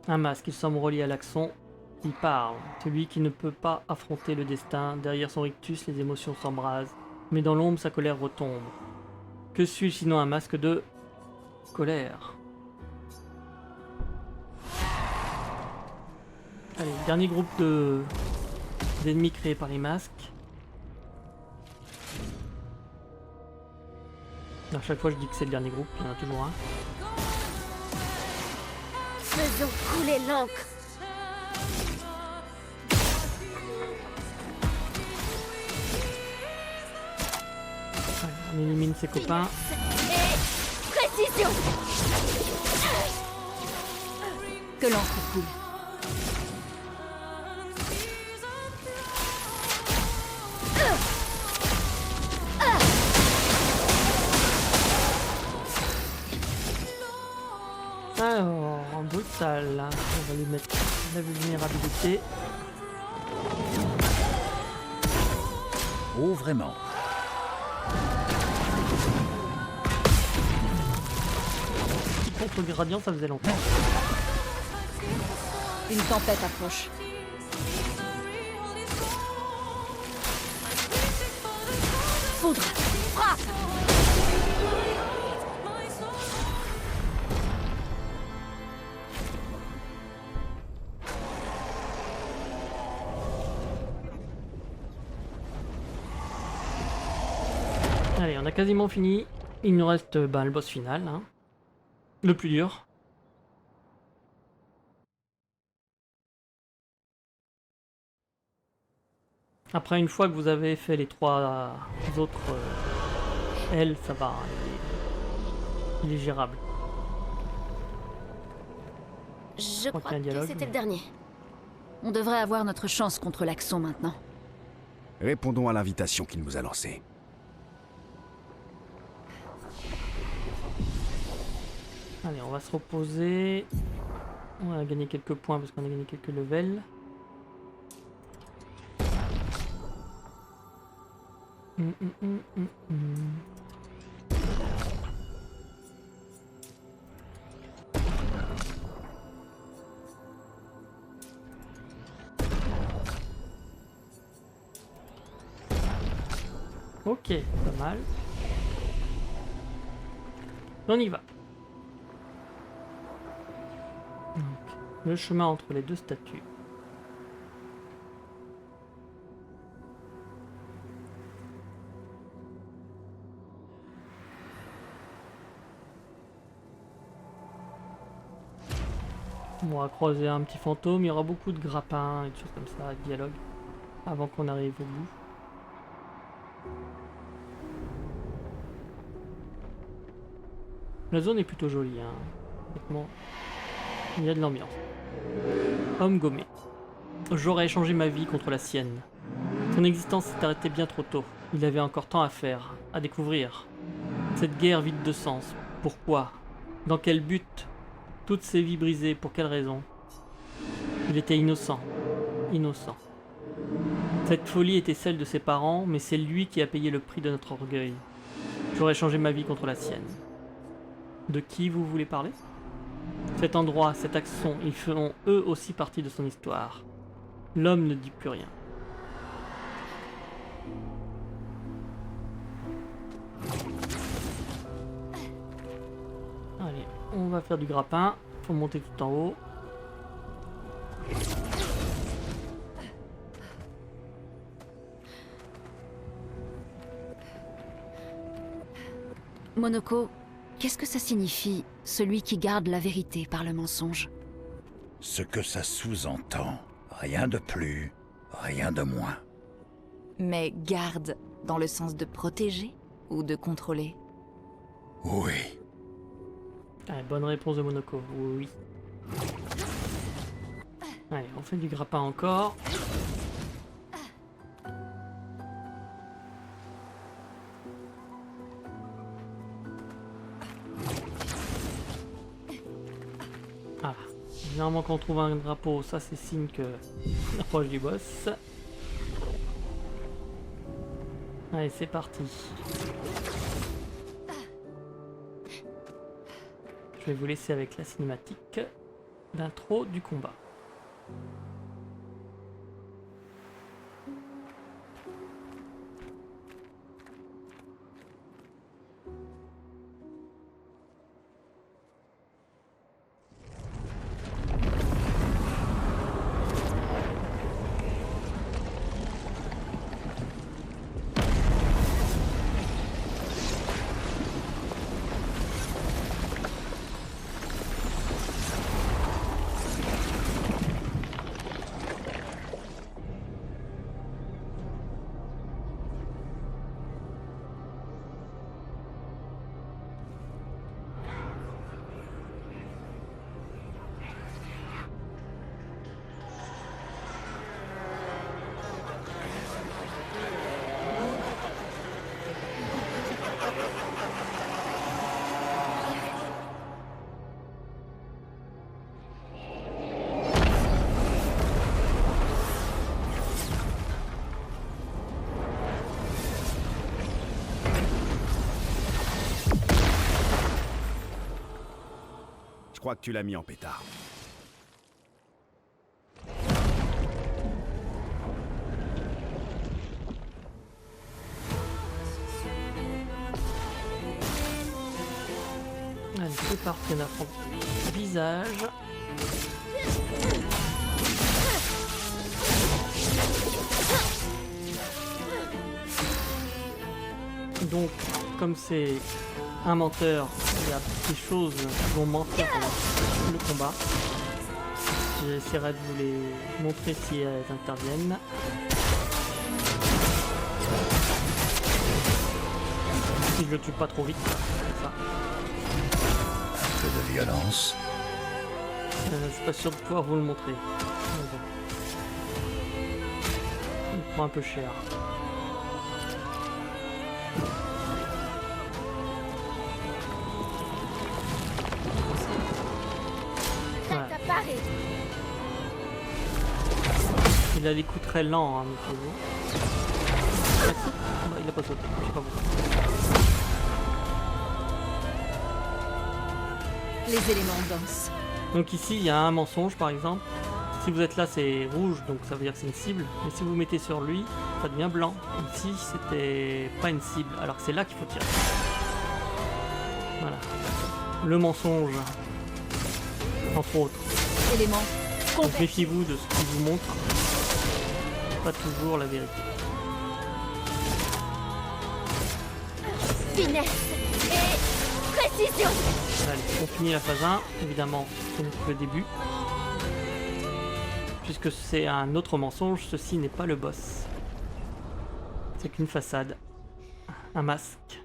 Un masque, il semble relié à l'axon. Il parle. Celui qui ne peut pas affronter le destin. Derrière son rictus, les émotions s'embrasent. Mais dans l'ombre, sa colère retombe. Que suis-je sinon un masque de colère? Allez, dernier groupe d'ennemis créés par les masques. À chaque fois je dis que c'est le dernier groupe, il y en a toujours un. Faisons couler l'encre. Allez, on élimine ses copains. Et précision. Que l'encre coule. Alors, en brutal, hein. On va lui mettre la vulnérabilité. Oh, vraiment. Petit contre gradient, ça faisait longtemps. Une tempête approche. Foudre. Frappe. Allez, on a quasiment fini. Il nous reste le boss final, hein. Le plus dur. Après, une fois que vous avez fait les 3 autres ailes, ça va. Il est gérable. Je crois crois qu'il y a un que dialogue, c'était mais- le dernier. On devrait avoir notre chance contre l'axon maintenant. Répondons à l'invitation qu'il nous a lancée. Allez, on va se reposer. On va gagner quelques points parce qu'on a gagné quelques levels. Ok, pas mal. On y va. Donc, le chemin entre les deux statues. On va croiser un petit fantôme, il y aura beaucoup de grappins et des choses comme ça, de dialogue, avant qu'on arrive au bout. La zone est plutôt jolie, hein. Honnêtement, il y a de l'ambiance. Homme gommé. J'aurais échangé ma vie contre la sienne. Son existence s'est arrêtée bien trop tôt. Il avait encore tant à faire, à découvrir. Cette guerre vide de sens. Pourquoi? Dans quel but? Toutes ces vies brisées, pour quelle raison? Il était innocent. Innocent. Cette folie était celle de ses parents, mais c'est lui qui a payé le prix de notre orgueil. J'aurais changé ma vie contre la sienne. De qui vous voulez parler? Cet endroit, cet axon, ils feront eux aussi partie de son histoire. L'homme ne dit plus rien. on va faire du grappin. Faut monter tout en haut. Monoko, qu'est-ce que ça signifie, celui qui garde la vérité par le mensonge? Ce que ça sous-entend, rien de plus, rien de moins. Mais garde dans le sens de protéger ou de contrôler? Oui. Allez, bonne réponse de Monoko. Oui. Allez, on fait du grappin encore. Ah, généralement quand on trouve un drapeau, ça c'est signe que on approche du boss. Allez, c'est parti. Je vais vous laisser avec la cinématique d'intro du combat. Je crois que tu l'as mis en pétard. Allez, c'est parti, on affronte le visage. Donc, comme c'est un menteur, il y a des choses qui vont mentir pendant le combat. J'essaierai de vous les montrer si elles interviennent. Si je le tue pas trop vite, comme ça. Un peu de violence. Je suis pas sûr de pouvoir vous le montrer. Mais bon. Il me prend un peu cher. Il a des coups très lents, hein, méfiez-vous. Bah, il a pas sauté, je sais pas pourquoi. Les éléments dansent. Donc ici, il y a un mensonge, par exemple. Si vous êtes là, c'est rouge, donc ça veut dire que c'est une cible. Mais si vous mettez sur lui, ça devient blanc. Ici, c'était pas une cible, alors que c'est là qu'il faut tirer. Voilà. Le mensonge, entre autres. Éléments. Donc méfiez-vous de ce qu'il vous montre. Pas toujours la vérité. Finesse et précision. Allez, on finit la phase 1. Évidemment, c'est le début. Puisque c'est un autre mensonge, ceci n'est pas le boss. C'est qu'une façade. Un masque.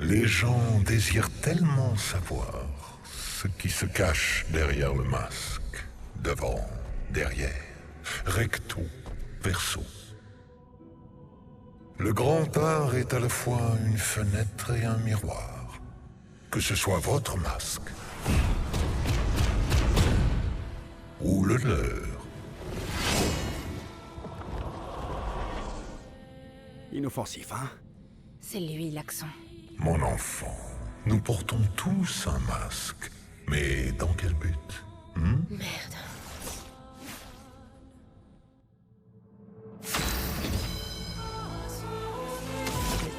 Les gens désirent tellement savoir ce qui se cache derrière le masque. Devant, derrière, recto, verso. Le grand art est à la fois une fenêtre et un miroir. Que ce soit votre masque ou le leur. Inoffensif, hein? C'est lui, l'Axon. Mon enfant, nous portons tous un masque. Mais dans quel but? Merde.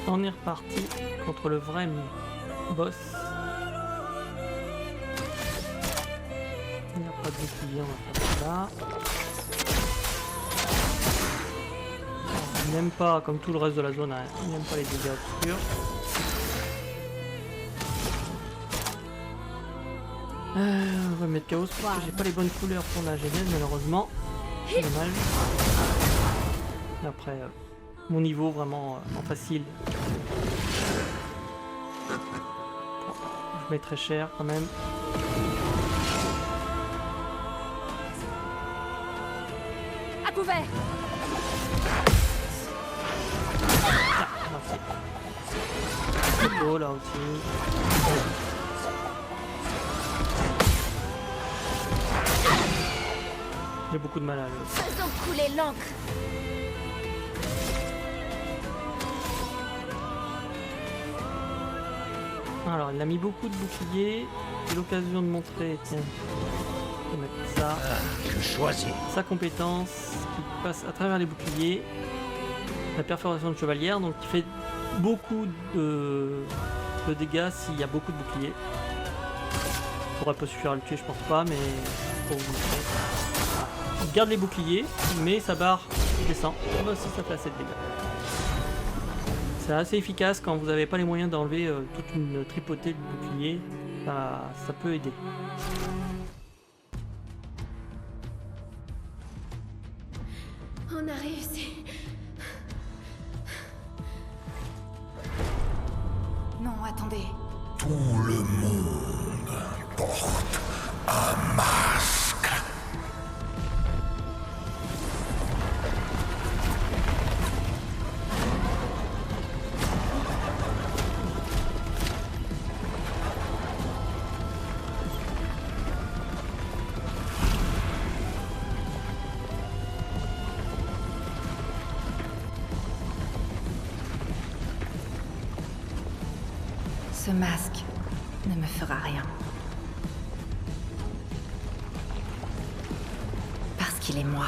On est reparti contre le vrai boss. Il n'y a pas de bouclier, on va faire ça. Il n'aime pas, comme tout le reste de la zone, hein, il n'aime pas les dégâts obscurs. On va mettre chaos parce que j'ai pas les bonnes couleurs pour la genèse malheureusement. C'est dommage. Après, mon niveau vraiment en facile. Je mets très cher quand même. À couvert. Ah, merci. C'est beau là aussi. J'ai beaucoup de mal à le... Faisons couler l'encre. Alors, il a mis beaucoup de boucliers. C'est l'occasion de montrer, tiens, on va mettre ça. Je choisis. Sa compétence qui passe à travers les boucliers. La perforation de chevalière, donc qui fait beaucoup de dégâts s'il y a beaucoup de boucliers. Ça pourrait pas suffire à le tuer, je pense pas, mais pour vous montrer. Voilà. Il garde les boucliers, mais sa barre descend. Bah, si ça fait assez de dégâts. C'est assez efficace quand vous n'avez pas les moyens d'enlever toute une tripotée de boucliers. Ça peut aider. On a réussi. Non, attendez. Tout le monde porte un masque. Ce masque ne me fera rien. Parce qu'il est moi.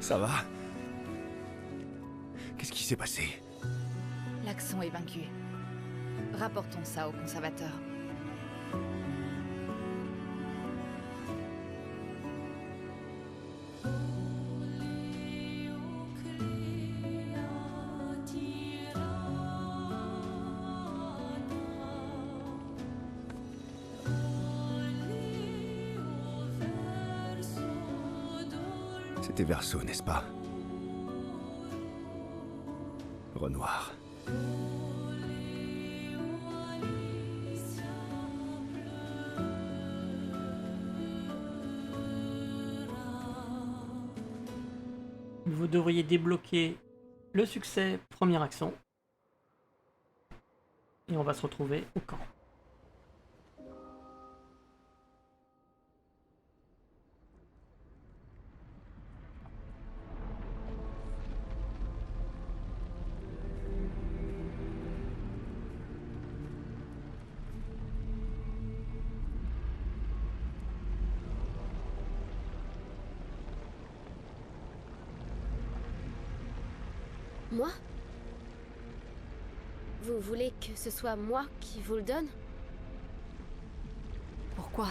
Ça va? Qu'est-ce qui s'est passé? L'Axon est vaincu. Rapportons ça au conservateur. C'était Verso, n'est-ce pas? Renoir. Vous devriez débloquer le succès première action. Et on va se retrouver au camp. Moi? Vous voulez que ce soit moi qui vous le donne? Pourquoi?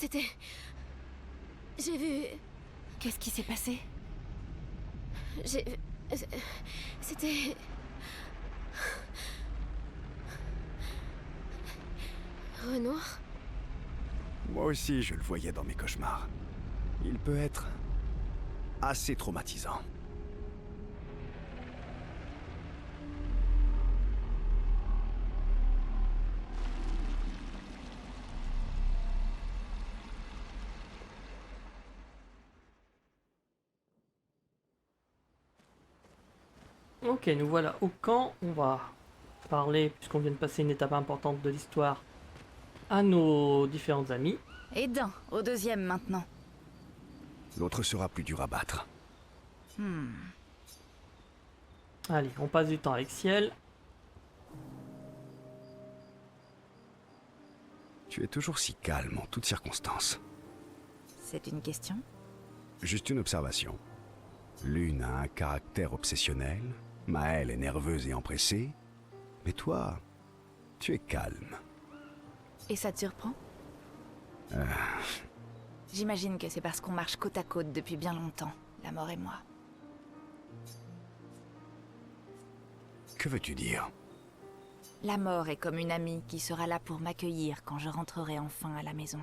C'était... J'ai vu... Qu'est-ce qui s'est passé? C'était... Renoir? Moi aussi, je le voyais dans mes cauchemars. Il peut être assez traumatisant. Ok, nous voilà au camp. On va parler, puisqu'on vient de passer une étape importante de l'histoire, à nos différents amis. Et d'un, au deuxième maintenant. L'autre sera plus dur à battre. Allez, on passe du temps avec Ciel. Tu es toujours si calme en toutes circonstances. C'est une question? Juste une observation. L'une a un caractère obsessionnel, Maëlle est nerveuse et empressée, mais toi, tu es calme. Et ça te surprend? J'imagine que c'est parce qu'on marche côte à côte depuis bien longtemps, la mort et moi. Que veux-tu dire? La mort est comme une amie qui sera là pour m'accueillir quand je rentrerai enfin à la maison.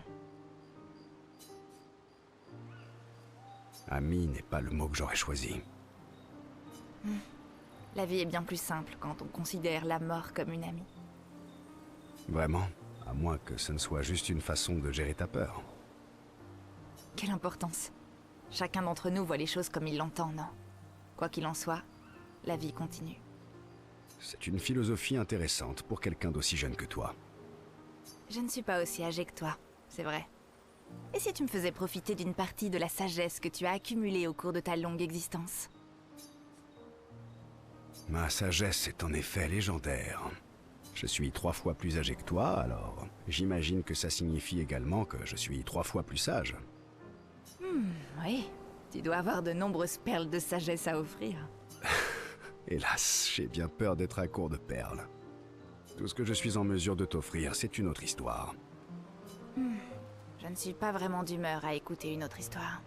Ami n'est pas le mot que j'aurais choisi. La vie est bien plus simple quand on considère la mort comme une amie. Vraiment? À moins que ce ne soit juste une façon de gérer ta peur. Quelle importance. Chacun d'entre nous voit les choses comme il l'entend, non? Quoi qu'il en soit, la vie continue. C'est une philosophie intéressante pour quelqu'un d'aussi jeune que toi. Je ne suis pas aussi âgée que toi, c'est vrai. Et si tu me faisais profiter d'une partie de la sagesse que tu as accumulée au cours de ta longue existence? Ma sagesse est en effet légendaire. Je suis 3 fois plus âgé que toi, alors j'imagine que ça signifie également que je suis 3 fois plus sage. Oui. Tu dois avoir de nombreuses perles de sagesse à offrir. Hélas, j'ai bien peur d'être à court de perles. Tout ce que je suis en mesure de t'offrir, c'est une autre histoire. Je ne suis pas vraiment d'humeur à écouter une autre histoire.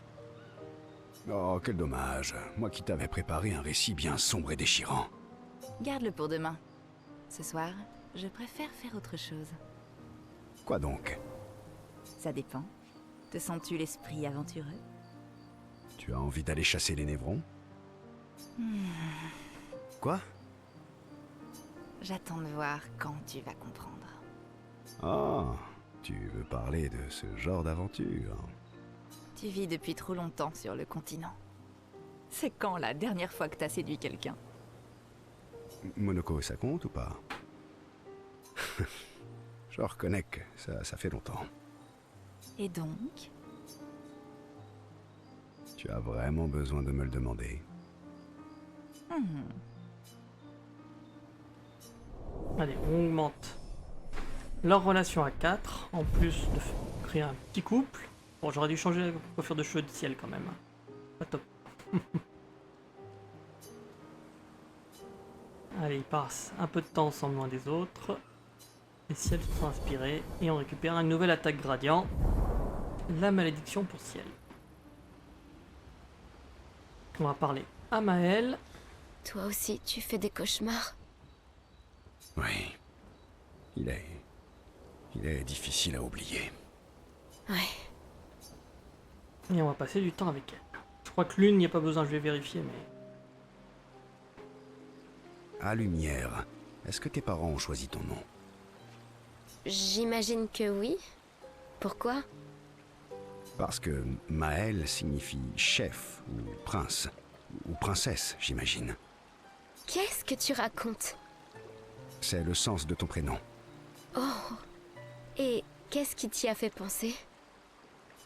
Oh, quel dommage. Moi qui t'avais préparé un récit bien sombre et déchirant. Garde-le pour demain. Ce soir, je préfère faire autre chose. Quoi donc? Ça dépend. Te sens-tu l'esprit aventureux? Tu as envie d'aller chasser les névrons? Quoi? J'attends de voir quand tu vas comprendre. Ah, tu veux parler de ce genre d'aventure? Tu vis depuis trop longtemps sur le continent. C'est quand la dernière fois que t'as séduit quelqu'un? Monoko, ça compte ou pas? Je reconnais que ça fait longtemps. Et donc? Tu as vraiment besoin de me le demander. Allez, on augmente leur relation à 4, en plus de créer un petit couple. Bon, j'aurais dû changer la coiffure de cheveux de Ciel quand même. Pas top. Allez, ils passent un peu de temps ensemble loin des autres. Les Ciel se sont inspirés et on récupère une nouvelle attaque gradient. La malédiction pour Ciel. On va parler à Maëlle. Toi aussi, tu fais des cauchemars? Oui. Il est difficile à oublier. Ouais. Et on va passer du temps avec elle. Je crois que l'une, il n'y a pas besoin, je vais vérifier, mais... À Lumière, est-ce que tes parents ont choisi ton nom? J'imagine que oui. Pourquoi? Parce que Maëlle signifie chef, ou prince, ou princesse, j'imagine. Qu'est-ce que tu racontes? C'est le sens de ton prénom. Oh. Et qu'est-ce qui t'y a fait penser?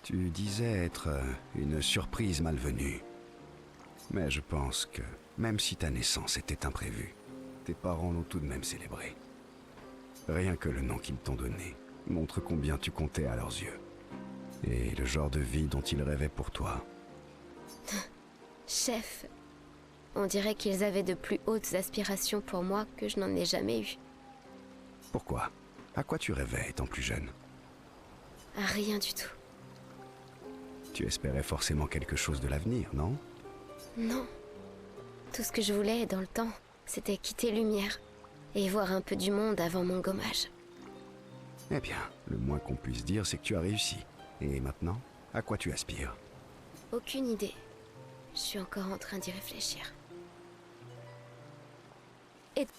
Tu disais être une surprise malvenue. Mais je pense que, même si ta naissance était imprévue, tes parents l'ont tout de même célébrée. Rien que le nom qu'ils t'ont donné montre combien tu comptais à leurs yeux. Et le genre de vie dont ils rêvaient pour toi. Chef, on dirait qu'ils avaient de plus hautes aspirations pour moi que je n'en ai jamais eu. Pourquoi? À quoi tu rêvais étant plus jeune? Rien du tout. Tu espérais forcément quelque chose de l'avenir, non? Non. Tout ce que je voulais dans le temps, c'était quitter Lumière et voir un peu du monde avant mon gommage. Eh bien, le moins qu'on puisse dire, c'est que tu as réussi. Et maintenant, à quoi tu aspires? Aucune idée. Je suis encore en train d'y réfléchir.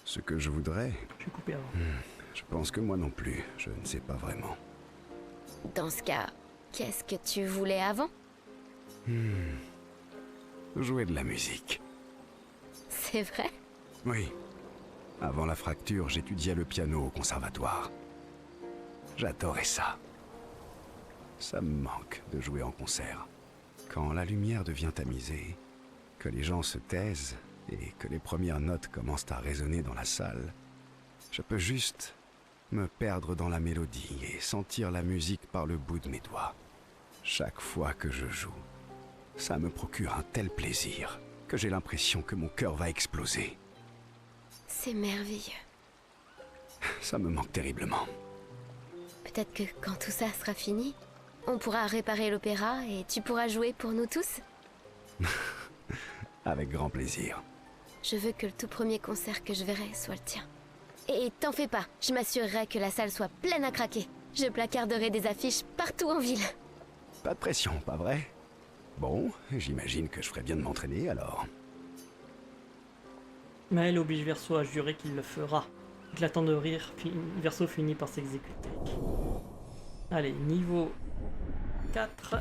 Ce que je voudrais... Je suis coupé avant. Je pense que moi non plus, je ne sais pas vraiment. Dans ce cas, qu'est-ce que tu voulais avant? Jouer de la musique. C'est vrai? Oui. Avant la fracture, j'étudiais le piano au conservatoire. J'adorais ça. Ça me manque de jouer en concert. Quand la lumière devient tamisée, que les gens se taisent et que les premières notes commencent à résonner dans la salle, je peux juste me perdre dans la mélodie et sentir la musique par le bout de mes doigts. Chaque fois que je joue, ça me procure un tel plaisir que j'ai l'impression que mon cœur va exploser. C'est merveilleux. Ça me manque terriblement. Peut-être que quand tout ça sera fini, on pourra réparer l'opéra et tu pourras jouer pour nous tous. Avec grand plaisir. Je veux que le tout premier concert que je verrai soit le tien. Et t'en fais pas, je m'assurerai que la salle soit pleine à craquer. Je placarderai des affiches partout en ville. Pas de pression, pas vrai? Bon, j'imagine que je ferais bien de m'entraîner alors. Maël oblige Verso à jurer qu'il le fera. Éclatant de rire, Verso finit par s'exécuter. Allez, niveau 4.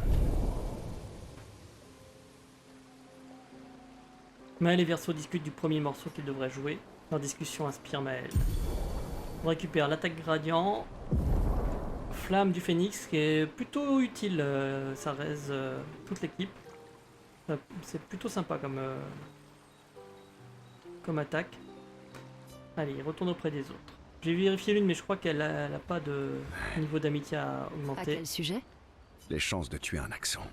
Maël et Verso discutent du premier morceau qu'ils devraient jouer. Leur discussion inspire Maël. On récupère l'attaque gradient, flamme du phénix qui est plutôt utile, ça raise toute l'équipe. C'est plutôt sympa comme attaque. Allez, il retourne auprès des autres. J'ai vérifié l'une mais je crois qu'elle n'a pas de niveau d'amitié à augmenter. À quel sujet? Les chances de tuer un accent.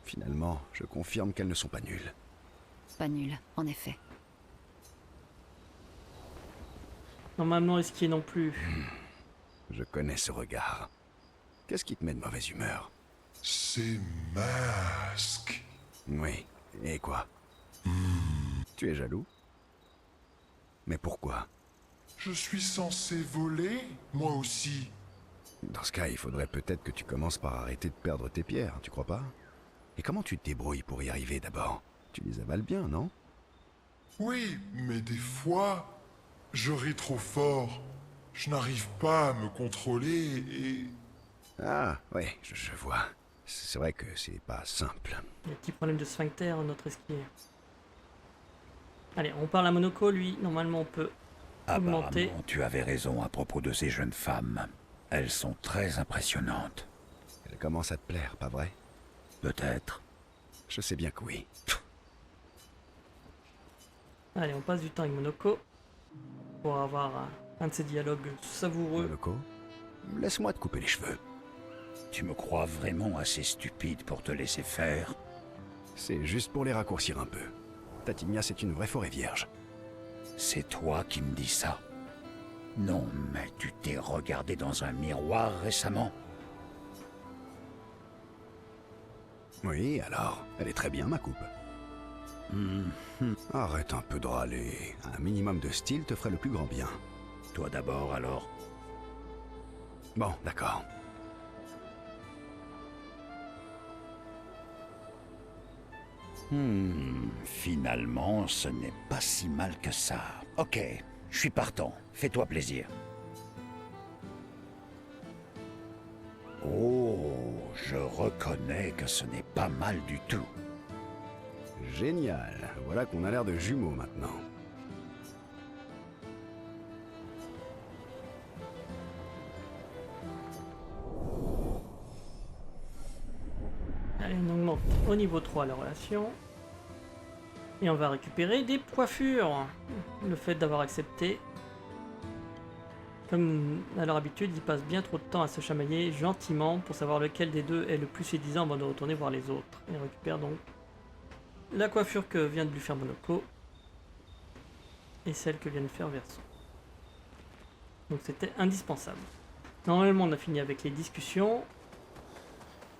Finalement, je confirme qu'elles ne sont pas nulles. Pas nul, en effet. Normalement risqué non plus. Je connais ce regard. Qu'est-ce qui te met de mauvaise humeur? Ces masques. Oui, et quoi? Tu es jaloux? Mais pourquoi? Je suis censé voler, moi aussi. Dans ce cas, il faudrait peut-être que tu commences par arrêter de perdre tes pierres, tu crois pas? Et comment tu te débrouilles pour y arriver d'abord? Tu les avales bien, non? Oui, mais des fois, je ris trop fort. Je n'arrive pas à me contrôler et... Ah, ouais, je vois. C'est vrai que c'est pas simple. Il y a un petit problème de sphincter notre esquier. Allez, on parle à Monoko, lui, normalement on peut augmenter. Apparemment, tu avais raison à propos de ces jeunes femmes. Elles sont très impressionnantes. Elles commencent à te plaire, pas vrai? Peut-être. Je sais bien que oui. Allez, on passe du temps avec Monoko pour avoir un de ces dialogues savoureux. Monoko, laisse-moi te couper les cheveux. Tu me crois vraiment assez stupide pour te laisser faire? C'est juste pour les raccourcir un peu. Tatigna, c'est une vraie forêt vierge. C'est toi qui me dis ça? Non, mais tu t'es regardé dans un miroir récemment? Oui, alors, elle est très bien, ma coupe. Arrête un peu de râler. Un minimum de style te ferait le plus grand bien. Toi d'abord, alors. Bon, d'accord. Finalement, ce n'est pas si mal que ça. Ok, je suis partant. Fais-toi plaisir. Oh, je reconnais que ce n'est pas mal du tout. Génial. Voilà qu'on a l'air de jumeaux maintenant. Allez, on augmente au niveau 3 la relation. Et on va récupérer des coiffures. Le fait d'avoir accepté. Comme à leur habitude, ils passent bien trop de temps à se chamailler gentiment pour savoir lequel des deux est le plus séduisant avant de retourner voir les autres. Ils récupèrent donc la coiffure que vient de lui faire Monoko et celle que vient de faire Verso. Donc c'était indispensable. Normalement on a fini avec les discussions.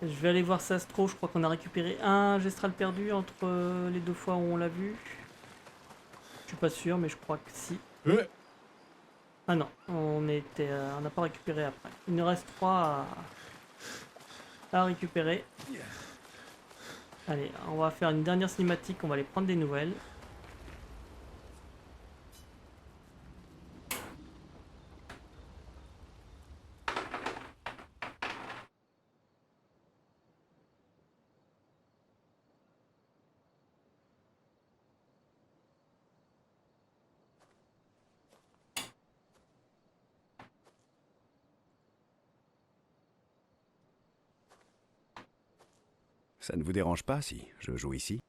Je vais aller voir Sastro, je crois qu'on a récupéré un Gestral perdu entre les 2 fois où on l'a vu. Je suis pas sûr, mais je crois que si. Ah non, on n'a pas récupéré après. Il nous reste 3 à récupérer. Allez, on va faire une dernière cinématique, on va aller prendre des nouvelles. Ça ne vous dérange pas si je joue ici?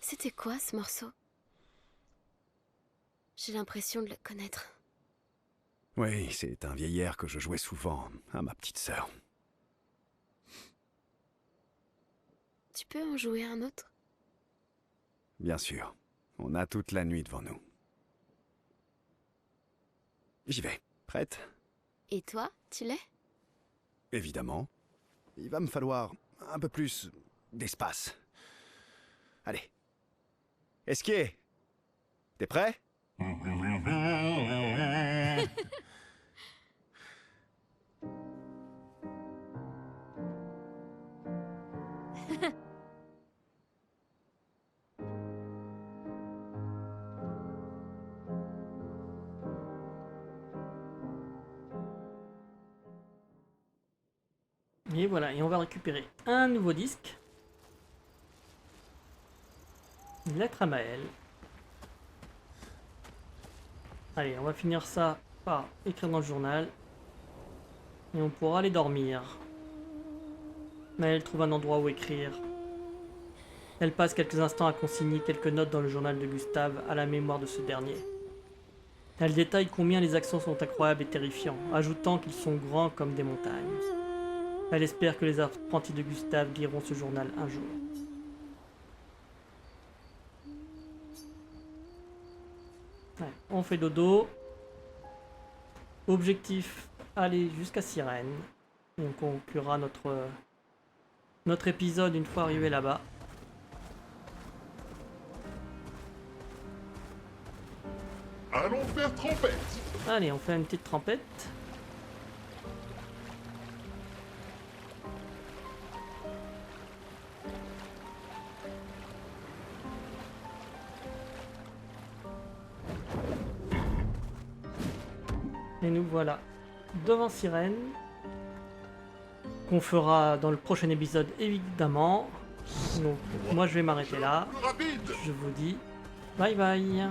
C'était quoi ce morceau? J'ai l'impression de le connaître. Oui, c'est un vieil air que je jouais souvent à ma petite sœur. Tu peux en jouer un autre? Bien sûr, on a toute la nuit devant nous. J'y vais. Prête? Et toi, tu l'es? Évidemment. Il va me falloir un peu plus d'espace. Allez. Esquier! T'es prêt? Et voilà, et on va récupérer un nouveau disque. Une lettre à Maël. Allez, on va finir ça par écrire dans le journal. Et on pourra aller dormir. Maël trouve un endroit où écrire. Elle passe quelques instants à consigner quelques notes dans le journal de Gustave à la mémoire de ce dernier. Elle détaille combien les accents sont incroyables et terrifiants, ajoutant qu'ils sont grands comme des montagnes. Elle espère que les apprentis de Gustave liront ce journal un jour. Ouais, on fait dodo. Objectif, aller jusqu'à Sirène. Et on conclura notre épisode une fois arrivé là-bas. Allons faire trompette. Allez, on fait une petite trempette. Et nous voilà devant Sirène, qu'on fera dans le prochain épisode évidemment. Donc moi je vais m'arrêter là. Je vous dis bye bye.